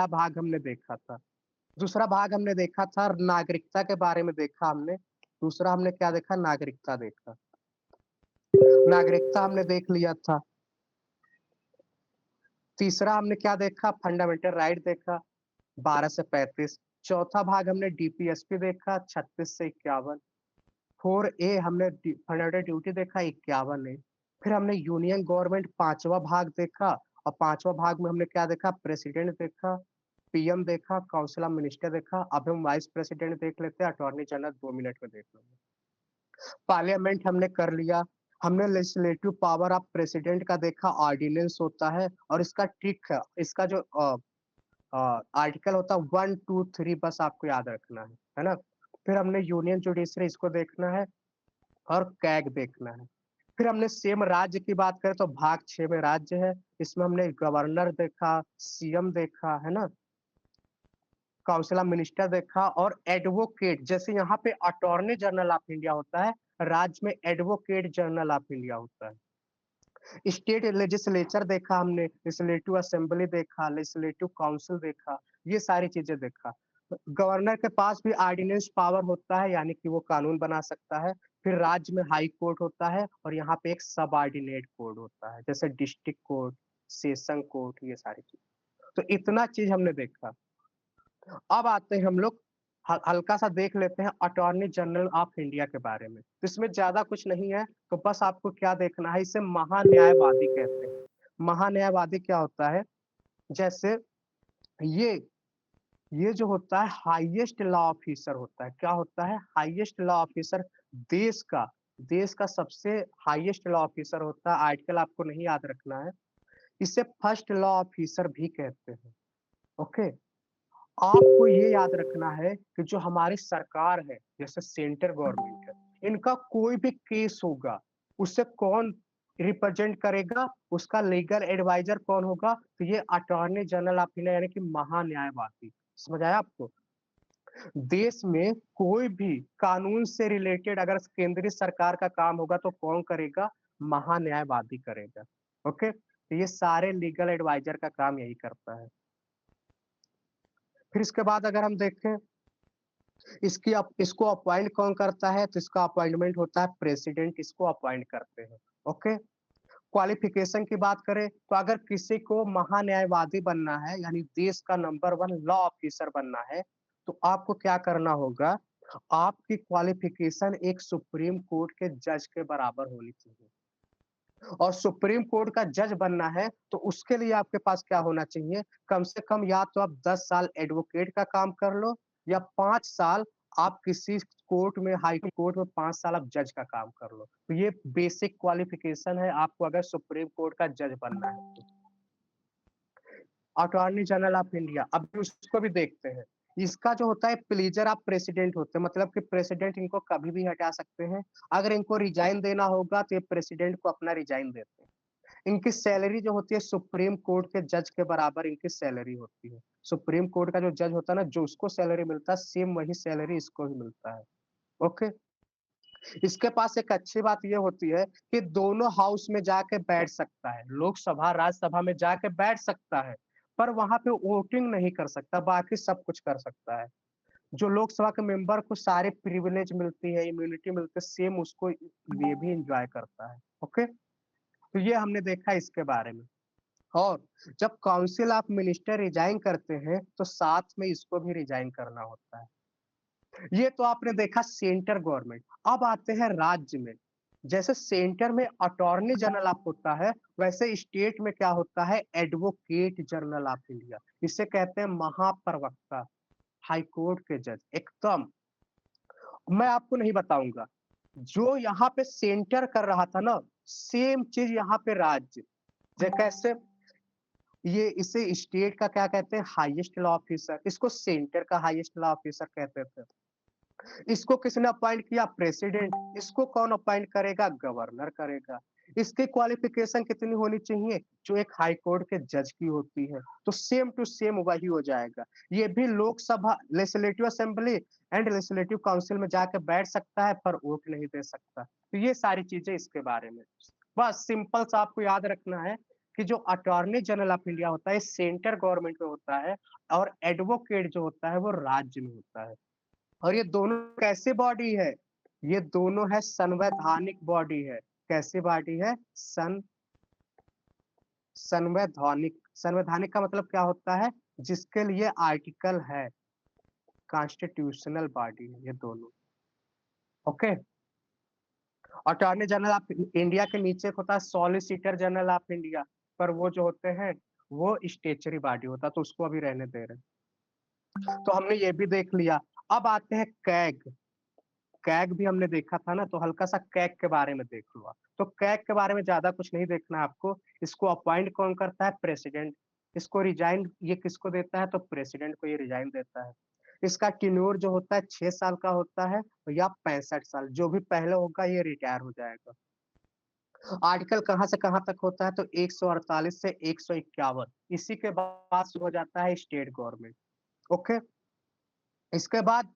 भाग हमने देखा था। दूसरा भाग हमने देखा था नागरिकता के बारे में देखा हमने, दूसरा हमने क्या देखा, नागरिकता देखा। नागरिकता हमने देख लिया था। तीसरा हमने क्या देखा, फंडामेंटल राइट देखा 12 से 35। चौथा भाग हमने डीपीएसपी देखा 36 से 51। 4A हमने फंडामेंटल ड्यूटी देखा 51A। फिर हमने यूनियन गवर्नमेंट पांचवा भाग देखा, और पांचवा भाग में हमने क्या देखा, प्रेसिडेंट देखा, पीएम देखा, काउंसिल ऑफ मिनिस्टर देखा। अब हम वाइस प्रेसिडेंट देख लेते हैं, अटॉर्नी जनरल 2 मिनट में देख लेंगे। पार्लियामेंट हमने कर लिया, हमने लेजिस्लेटिव पावर ऑफ प्रेसिडेंट का देखा, ऑर्डिनेंस होता है, और इसका ट्रिक है, इसका जो आर्टिकल होता है 1, 2, 3 बस आपको याद रखना है ना? फिर हमने यूनियन जुडिशरी इसको देखना है, और कैग देखना है। फिर हमने सेम राज्य की बात करें तो भाग 6 में राज्य है, इसमें हमने गवर्नर देखा, सीएम देखा, है ना? काउंसिल ऑफ मिनिस्टर देखा, और एडवोकेट, जैसे यहाँ पे अटॉर्नी जनरल ऑफ इंडिया होता है, राज्य में एडवोकेट जनरल ऑफ इंडिया होता है। स्टेट लेजिस्लेचर देखा हमने, लेजिस्लेटिव असेंबली देखा, लेजिस्लेटिव काउंसिल देखा, ये सारी चीजें देखा। गवर्नर के पास भी ऑर्डिनेंस पावर होता है, यानी कि वो कानून बना सकता है। फिर राज्य में हाई कोर्ट होता है, और यहाँ पे एक सब ऑर्डिनेट कोर्ट होता है, जैसे डिस्ट्रिक्ट कोर्ट, सेशन कोर्ट, ये सारी चीज। तो इतना चीज हमने देखा। अब आते हैं हम लोग, हल्का सा देख लेते हैं अटॉर्नी जनरल ऑफ इंडिया के बारे में। तो इसमें ज्यादा कुछ नहीं है, तो बस आपको क्या देखना है, इसे महान्यायवादी कहते हैं। महान्यायवादी क्या होता है, जैसे ये ये जो होता है हाईएस्ट लॉ ऑफिसर होता है। क्या होता है, हाईएस्ट लॉ ऑफिसर, देश का देश का सबसे हाईएस्ट लॉ ऑफिसर होता है। आर्टिकल आपको नहीं याद रखना है, इसे फर्स्ट लॉ ऑफिसर भी कहते हैं। ओके, आपको ये याद रखना है कि जो हमारी सरकार है, जैसे सेंट्रल गवर्नमेंट है, इनका कोई भी केस होगा, उसे कौन रिप्रेजेंट करेगा, उसका लीगल एडवाइजर कौन होगा, तो ये अटॉर्नी जनरल ऑफ इंडिया, यानी कि महान्यायवादी। समझ आया आपको? देश में कोई भी कानून से रिलेटेड अगर केंद्रीय सरकार का काम होगा तो कौन करेगा, महान्यायवादी करेगा। ओके, तो ये सारे लीगल एडवाइजर का काम यही करता है। फिर इसके बाद अगर हम देखें, इसको अपॉइंट कौन करता है, तो इसका अपॉइंटमेंट होता है प्रेसिडेंट, इसको अपॉइंट करते हैं। ओके, क्वालिफिकेशन की बात करें तो अगर किसी को महान्यायवादी बनना है, यानी देश का नंबर 1 लॉ ऑफिसर बनना है, तो आपको क्या करना होगा, आपकी क्वालिफिकेशन एक सुप्रीम कोर्ट के जज के बराबर होनी चाहिए। और सुप्रीम कोर्ट का जज बनना है तो उसके लिए आपके पास क्या होना चाहिए, कम से कम या तो आप 10 साल एडवोकेट का काम कर लो, या 5 साल आप किसी कोर्ट में, हाई कोर्ट में 5 साल आप जज का काम कर लो। तो ये बेसिक क्वालिफिकेशन है आपको अगर सुप्रीम कोर्ट का जज बनना है तो। अटॉर्नी जनरल ऑफ इंडिया, अब उसको भी देखते हैं। इसका जो होता है प्लीजर ऑफ प्रेसिडेंट होते हैं, मतलब कि प्रेसिडेंट इनको कभी भी हटा सकते हैं। अगर इनको रिजाइन देना होगा तो ये प्रेसिडेंट को अपना रिजाइन देते हैं। इनकी सैलरी जो होती है सुप्रीम कोर्ट के जज के बराबर इनकी सैलरी होती है। सुप्रीम कोर्ट का जो जज होता है ना, जो उसको सैलरी मिलता है सेम वही सैलरी इसको भी मिलता है। ओके। इसके पास एक अच्छी बात ये होती है कि दोनों हाउस में जाके बैठ सकता है, लोकसभा राज्यसभा में जाके बैठ सकता है, पर वहां पे वोटिंग नहीं कर सकता, बाकी सब कुछ कर सकता है। जो लोकसभा के मेंबर को सारे प्रिविलेज मिलती है, इम्यूनिटी मिलती है, सेम उसको ये भी एंजॉय करता है। ओके। तो ये हमने देखा इसके बारे में। और जब काउंसिल ऑफ मिनिस्टर रिजाइन करते हैं तो साथ में इसको भी रिजाइन करना होता है। ये तो आपने देखा सेंटर गवर्नमेंट। अब आते हैं राज्य में। जैसे सेंटर में अटॉर्नी जनरल ऑफ होता है, वैसे स्टेट में क्या होता है, एडवोकेट जनरल ऑफ इंडिया। इसे कहते हैं महाप्रवक्ता, हाई कोर्ट के जज। एकदम मैं आपको नहीं बताऊंगा, जो यहाँ पे सेंटर कर रहा था ना, सेम चीज यहाँ पे राज्य। कैसे, ये इसे स्टेट का क्या कहते हैं, हाईएस्ट लॉ ऑफिसर, इसको सेंटर का हाईएस्ट लॉ ऑफिसर कहते थे। इसको किसने अपॉइंट किया, प्रेसिडेंट। इसको कौन अपॉइंट करेगा, गवर्नर करेगा। इसकी क्वालिफिकेशन कितनी होनी चाहिए, जो एक हाई कोर्ट के जज की होती है। तो सेम टू सेम वही हो जाएगा। ये भी Lok Sabha legislative assembly and legislative council में जाकर बैठ सकता है, पर वोट नहीं दे सकता। तो ये सारी चीजें इसके बारे में। बस सिंपल सा आपको याद रखना है कि जो अटॉर्नी जनरल ऑफ इंडिया होता है सेंटर गवर्नमेंट में होता है, और एडवोकेट जो होता है वो राज्य में होता है। और ये दोनों कैसी बॉडी है, ये दोनों है संवैधानिक बॉडी है। कैसी बॉडी है, संवैधानिक। संवैधानिक का मतलब क्या होता है, जिसके लिए आर्टिकल है, कॉन्स्टिट्यूशनल बॉडी है ये दोनों। Okay. Attorney general of India के नीचे होता है सॉलिसिटर जनरल ऑफ इंडिया, पर वो जो होते हैं वो स्टेचुरी बॉडी होता है, तो उसको अभी रहने दे रहे हैं। तो हमने ये भी देख लिया। अब आते हैं कैग। कैग भी हमने देखा था ना, तो हल्का सा कैग के बारे में देख लो। तो कैग के बारे में ज्यादा कुछ नहीं देखना है आपको। इसको अपॉइंट कौन करता है, प्रेसिडेंट। इसको रिजाइन ये किसको देता है, तो प्रेसिडेंट को ये रिजाइन देता है। इसका टिन्योर जो होता है 6 साल का होता है, या 65 साल, जो भी पहले होगा ये रिटायर हो जाएगा। आर्टिकल कहाँ से कहाँ तक होता है, तो 148 से 151। इसी के बाद शुरू हो जाता है स्टेट गवर्नमेंट। ओके। इसके बाद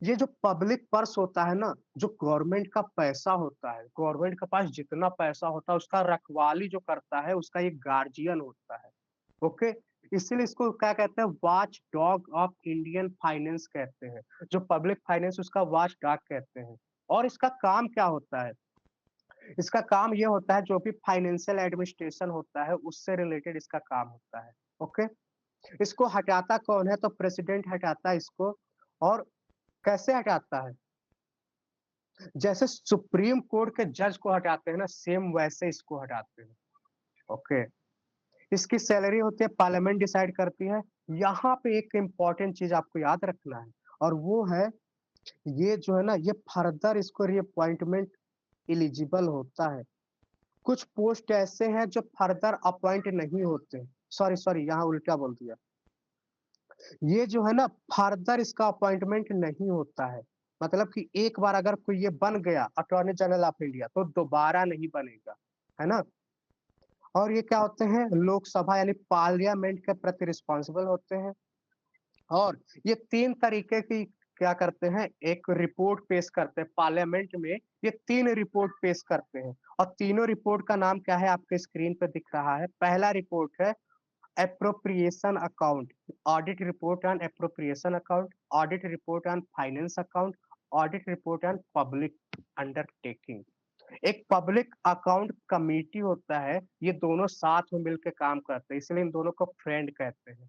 ये जो पब्लिक पर्स होता है ना, जो गवर्नमेंट का पैसा होता है, गवर्नमेंट के पास जितना पैसा होता है उसका रखवाली जो करता है उसका एक गार्जियन होता है। ओके। इसीलिए इसको क्या कहते हैं, watch dog of Indian finance कहते हैं। जो पब्लिक फाइनेंस उसका वॉच डॉग कहते हैं। और इसका काम क्या होता है, इसका काम ये होता है जो भी फाइनेंशियल एडमिनिस्ट्रेशन होता है उससे रिलेटेड इसका काम होता है। ओके। इसको हटाता कौन है, तो प्रेसिडेंट हटाता है इसको। और कैसे हटाता है, जैसे सुप्रीम कोर्ट के जज को हटाते हैं ना, सेम वैसे इसको हटाते हैं। ओके। इसकी सैलरी होती है, पार्लियामेंट डिसाइड करती है। यहाँ पे एक इम्पोर्टेंट चीज आपको याद रखना है, और वो है ये जो है ना, ये फर्दर इसको रीअपॉइंटमेंट एलिजिबल होता है। कुछ पोस्ट ऐसे हैं जो फर्दर अपॉइंट नहीं होते। सॉरी सॉरी, यहाँ उल्टा बोल दिया। ये जो है ना, फर्दर इसका अपॉइंटमेंट नहीं होता है। मतलब कि एक बार अगर कोई ये बन गया अटॉर्नी जनरल ऑफ इंडिया, तो दोबारा नहीं बनेगा, है ना। और ये क्या होते हैं, लोकसभा यानी पार्लियामेंट के प्रति रिस्पॉन्सिबल होते हैं। और ये 3 तरीके की क्या करते हैं, एक रिपोर्ट पेश करते हैं पार्लियामेंट में। ये 3 रिपोर्ट पेश करते हैं, और तीनों रिपोर्ट का नाम क्या है, आपके स्क्रीन पे दिख रहा है। पहला रिपोर्ट है appropriation account, audit report on appropriation account, audit report on finance account, audit report on public undertaking। एक पब्लिक अकाउंट कमेटी होता है, ये दोनों साथ में मिलकर काम करते हैं, इसलिए इन दोनों को फ्रेंड कहते हैं।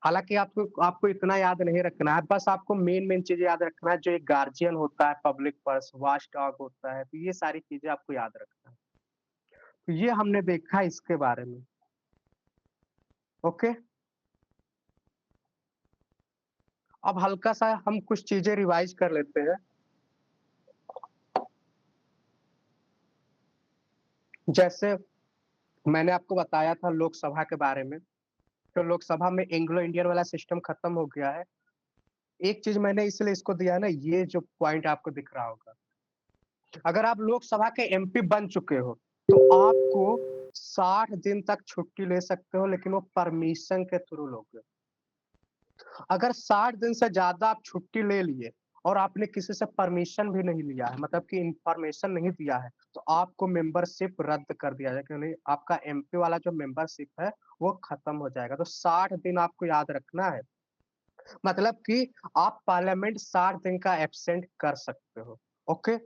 हालांकि आपको आपको इतना याद नहीं रखना है, बस आपको मेन मेन चीजें याद रखना है। जो एक गार्जियन होता है, पब्लिक पर्स, वॉच डॉग होता है, तो ये सारी चीजें आपको याद रखना है। तो ये हमने देखा इसके बारे में। ओके। अब हल्का सा हम कुछ चीजें रिवाइज कर लेते हैं। जैसे मैंने आपको बताया था लोकसभा के बारे में, तो लोकसभा में एंग्लो इंडियन वाला सिस्टम खत्म हो गया है। एक चीज मैंने इसलिए इसको दिया है ना, ये जो पॉइंट आपको दिख रहा होगा, अगर आप लोकसभा के एमपी बन चुके हो, तो आपको 60 दिन तक छुट्टी ले सकते हो, लेकिन वो परमिशन के थ्रू लोगे। अगर 60 दिन से ज़्यादा आप छुट्टी ले लिए और आपने किसी से परमिशन भी नहीं लिया है, मतलब कि इन्फॉर्मेशन नहीं दिया है, तो आपको मेंबरशिप रद्द कर दिया जाएगा, यानी आपका एमपी वाला जो मेंबरशिप है, वो खत्म हो जाएगा। तो 60 दिन आपको याद रखना है, मतलब कि आप पार्लियामेंट 60 दिन का एब्सेंट कर सकते हो। ओके?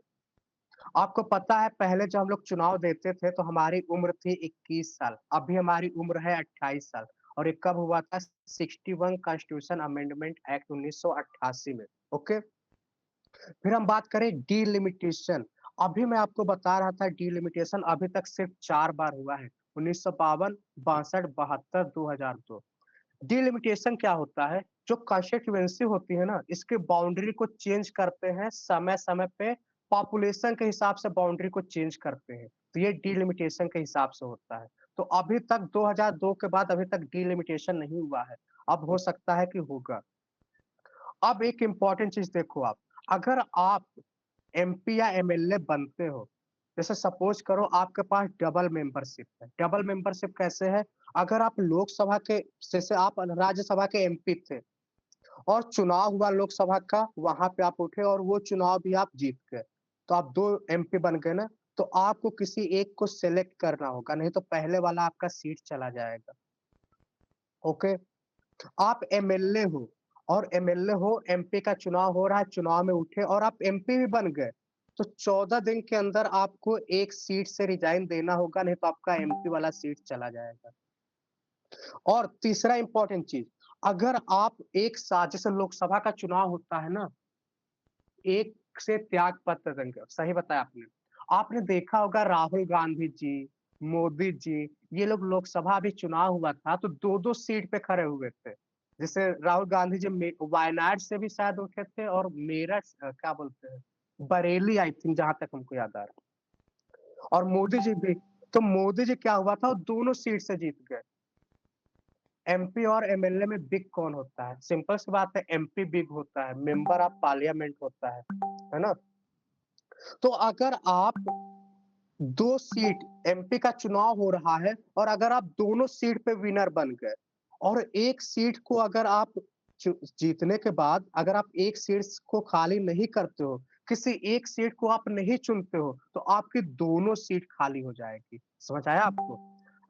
आपको पता है पहले जब हम लोग चुनाव देते थे तो हमारी उम्र थी 21 साल, अभी हमारी उम्र है 28 साल और ये कब हुआ था? 61 कॉन्स्टिट्यूशन अमेंडमेंट एक्ट 1988 में। ओके? फिर हम बात करें डीलिमिटेशन। अभी मैं आपको बता रहा था डीलिमिटेशन अभी तक सिर्फ 4 बार हुआ है, 1952, 62, 72, 2002। डीलिमिटेशन क्या होता है? जो कॉन्स्टिट्यूएंसी होती है ना, इसकी बाउंड्री को चेंज करते हैं समय-समय पे, पॉपुलेशन के हिसाब से बाउंड्री को चेंज करते हैं। तो ये डीलिमिटेशन के हिसाब से होता है। तो अभी तक 2002 के बाद अभी तक डीलिमिटेशन नहीं हुआ है। अब हो सकता है कि होगा। अब एक इम्पोर्टेंट चीज़ देखो आप, अगर आप एमपी या एमएलए बनते हो, जैसे सपोज़ करो आपके पास डबल मेंबरशिप है। डबल मेंबरशिप कैसे है? अगर आप लोकसभा के जैसे आप राज्यसभा के एमपी थे और चुनाव हुआ लोकसभा का, वहाँ पे आप उठे और वो चुनाव भी आप जीत गए। तो आप 2 एमपी बन गए ना, तो आपको किसी एक को सेलेक्ट करना होगा, नहीं तो पहले वाला आपका सीट चला जाएगा। ओके? आप एमएलए हो और एमएलए हो, एमपी का चुनाव हो रहा है, चुनाव में उठे और आप एमपी भी बन गए, तो 14 दिन के अंदर आपको एक सीट से रिज़ाइन देना होगा, नहीं तो आपका एमपी वाला सीट चला जाएगा। और तीसरा इम्पोर्टेंट चीज़, अगर आप एक साथ जैसे लोकसभा का चुनाव होता है ना, एक से त्याग पत्र देंगे, सही बताया आपने। आपने देखा होगा राहुल गांधी जी, मोदी जी, ये लोग लोकसभा अभी चुनाव हुआ था तो 2-2 सीट पे खड़े हुए थे। जैसे राहुल गांधी जी वायनाड से भी शायद उठे थे और मेरठ क्या बोलते हैं, बरेली आई थिंक जहाँ तक हमको याद आ रहा है। और मोदी जी भी, तो मोदी जी क्या हुआ था वो दोनों सीट से जीत गए। एमपी और एमएलए में बिग कौन होता है? सिंपल सी बात है, एमपी बिग होता है, मेंबर ऑफ पार्लियामेंट होता है ना? तो अगर आप 2 सीट एमपी का चुनाव हो रहा है और अगर आप दोनों सीट पे विनर बन गए और एक सीट को अगर आप जीतने के बाद अगर आप एक सीट को खाली नहीं करते हो, किसी एक सीट को आप नहीं चुनते हो, तो आपकी दोनों सीट खाली हो जाएगी। समझ आया आपको?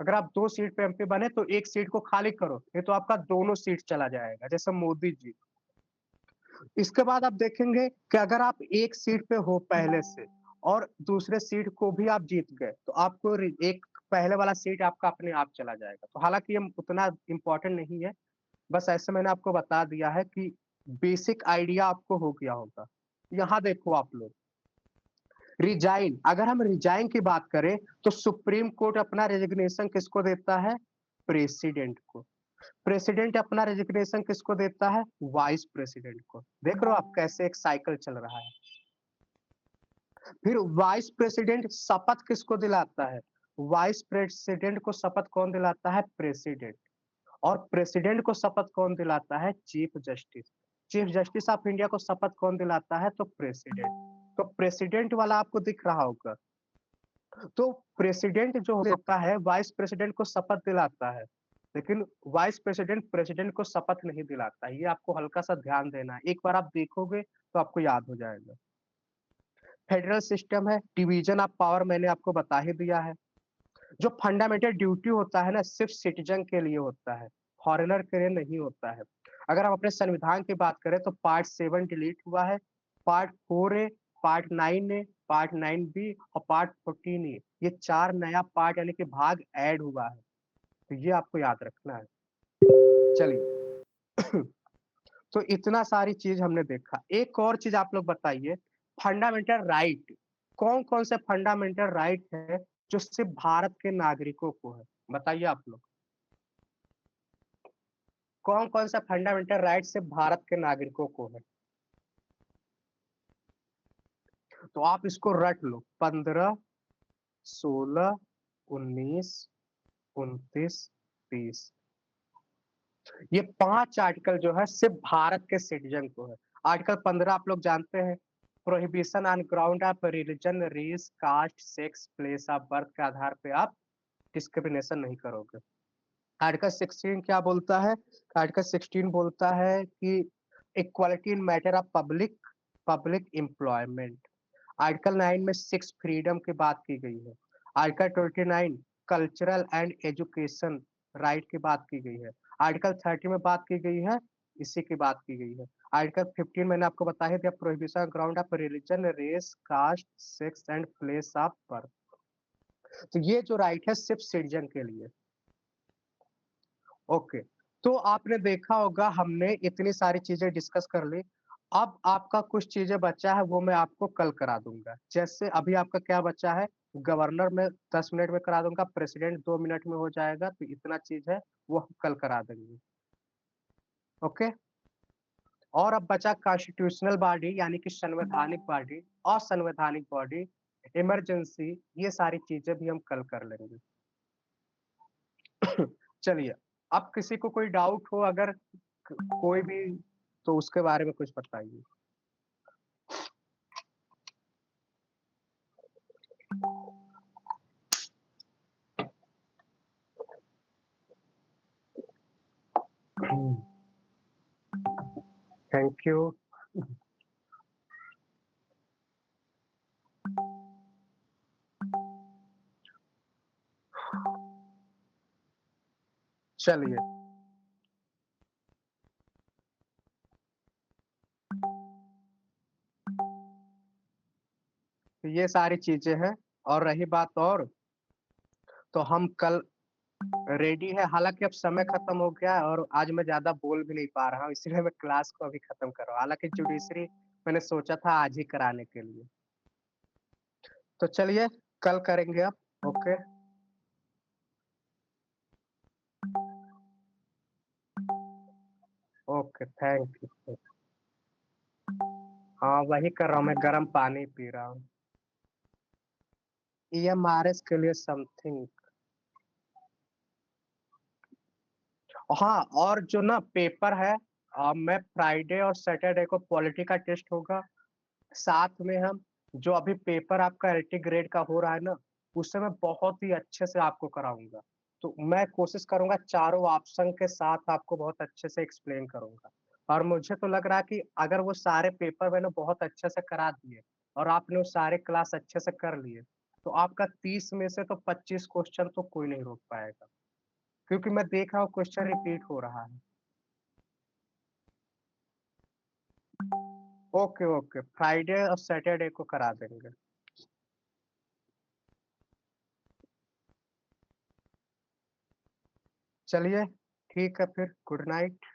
अगर आप 2 सीट पे एमपी बने तो एक सीट को खाली करो, नहीं तो आपका दोनों सीट चला जाएगा, जैसे मोदी जी। इसके बाद आप देखेंगे कि अगर आप एक सीट पे हो पहले से और दूसरे सीट को भी आप जीत गए, तो आपको एक पहले वाला सीट आपका अपने आप चला जाएगा। तो हालाँकि ये उतना इम्पोर्टेंट नहीं है, बस ऐसे मैंने आपको बता दिया है कि बेसिक आइडिया आपको हो गया होगा। यहाँ देखो आप लोग, रिज़ाइन अगर हम रिज़ाइन की बात करें, तो सुप्रीम कोर्ट अपना रेज़िग्नेशन किसको देता है? प्रेसिडेंट को। प्रेसिडेंट अपना रेजिग्नेशन किसको देता है? वाइस प्रेसिडेंट को। देख रहे हो आप कैसे एक साइकिल चल रहा है। फिर वाइस प्रेसिडेंट शपथ किसको दिलाता है? वाइस प्रेसिडेंट को शपथ कौन दिलाता है? प्रेसिडेंट। और प्रेसिडेंट को शपथ कौन दिलाता है? Chief justice. Chief justice of India को शपथ कौन दिलाता है? तो प्रेसिडेंट। तो प्रेसिडेंट वाला आपको दिख रहा होगा। तो प्रेसिडेंट जो देता है, वाइस प्रेसिडेंट को शपथ दिलाता है, लेकिन वाइस प्रेसिडेंट प्रेसिडेंट को शपथ नहीं दिलाता है। ये आपको हल्का-सा ध्यान देना है। एक बार आप देखोगे तो आपको याद हो जाएगा। फेडरल सिस्टम है, डिवीजन ऑफ पावर मैंने आपको बता ही दिया है। जो फंडामेंटल ड्यूटी होता है ना, सिर्फ सिटीजन के लिए होता है, फॉरेनर के लिए नहीं होता है। अगर हम अपने संविधान की बात करें तो पार्ट 7 डिलीट हुआ है, पार्ट 4 ए, पार्ट 9 ए, पार्ट 9 बी और पार्ट 14 ए, ये 4 नया पार्ट यानी कि भाग ऐड हुआ है। तो ये आपको याद रखना है। चलिए तो इतना सारी चीज़ हमने देखा। एक और चीज़ आप लोग बताइए, फंडामेंटल राइट, कौन-कौन से फंडामेंटल राइट है जो सिर्फ़ भारत के नागरिकों को है? बताइए आप लोग। कौन-कौन सा फंडामेंटल राइट सिर्फ़ भारत के नागरिकों को है? तो आप इसको रट लो 15, 16, 19, 29, 30। ये 5 आर्टिकल जो है सिर्फ़ भारत के सिटीज़न को है। आर्टिकल 15 आप लोग जानते हैं, prohibition on ground of religion, race, caste, sex, place of birth के आधार पे आप डिस्क्रिमिनेशन नहीं करोगे। आर्टिकल 16 क्या बोलता है? आर्टिकल 16 बोलता है कि equality in matter of public public employment. Article 9 में 6 फ्रीडम की बात की गई है। Article 29 cultural and education right की बात की गई है। आर्टिकल 30 में बात की गई है, इसी की बात की गई है। आर्टिकल 15 मैंने आपको बताया था, prohibition ground of religion, race, caste, sex and place of birth. तो ये जो राइट है सिर्फ सिटीजन के लिए। ओके, तो आपने देखा होगा हमने इतनी सारी चीजें डिस्कस कर ली। अब आपका कुछ चीजें बचा है वो मैं आपको कल करा दूंगा। जैसे अभी आपका क्या बचा है, गवर्नर में 10 मिनट में करा दूंगा, प्रेसिडेंट 2 मिनट में हो जाएगा, तो इतना चीज है वो हम कल करा देंगे। ओके, और अब बचा कॉन्स्टिट्यूशनल बॉडी यानी कि संवैधानिक बॉडी, असंवैधानिक बॉडी, इमरजेंसी, ये सारी चीजें भी हम कल कर लेंगे। चलिए, अब किसी को कोई डाउट हो अगर कोई भी, तो उसके बारे में कुछ बताइए। Thank you. चलिए, तो ये सारी चीजें हैं। और रही बात और, तो हम कल रेडी है। हालांकि अब समय खत्म हो गया है और आज मैं ज्यादा बोल भी नहीं पा रहा हूँ, इसलिए मैं क्लास को अभी खत्म कर रहा हूँ। हालांकि जुडिशरी मैंने सोचा था आज ही कराने के लिए। तो चलिए, कल करेंगे अब। Okay, okay, thank you. हाँ, वही कर रहा हूँ, मैं गर्म पानी पी रहा हूँ। EMRS के लिए समथिंग। हाँ, और जो ना पेपर है, मैं फ्राइडे और सैटरडे को पॉलिटी का टेस्ट होगा। साथ में हम जो अभी पेपर आपका एलटी ग्रेड का हो रहा है ना, उससे मैं बहुत ही अच्छे से आपको कराऊंगा। तो मैं कोशिश करूंगा चारों ऑप्शन के साथ आपको बहुत अच्छे से एक्सप्लेन करूंगा। और मुझे तो लग रहा है कि अगर वो सारे पेपर मैंने बहुत अच्छे से करा दिए और आपने वो सारे क्लास अच्छे से कर लिए, तो आपका 30 में से तो 25 क्वेश्चन तो कोई नहीं रोक पाएगा, क्योंकि मैं देख रहा हूँ क्वेश्चन रिपीट हो रहा है। ओके, ओके, फ्राइडे और सैटरडे को करा देंगे। चलिए, ठीक है फिर, गुड नाइट।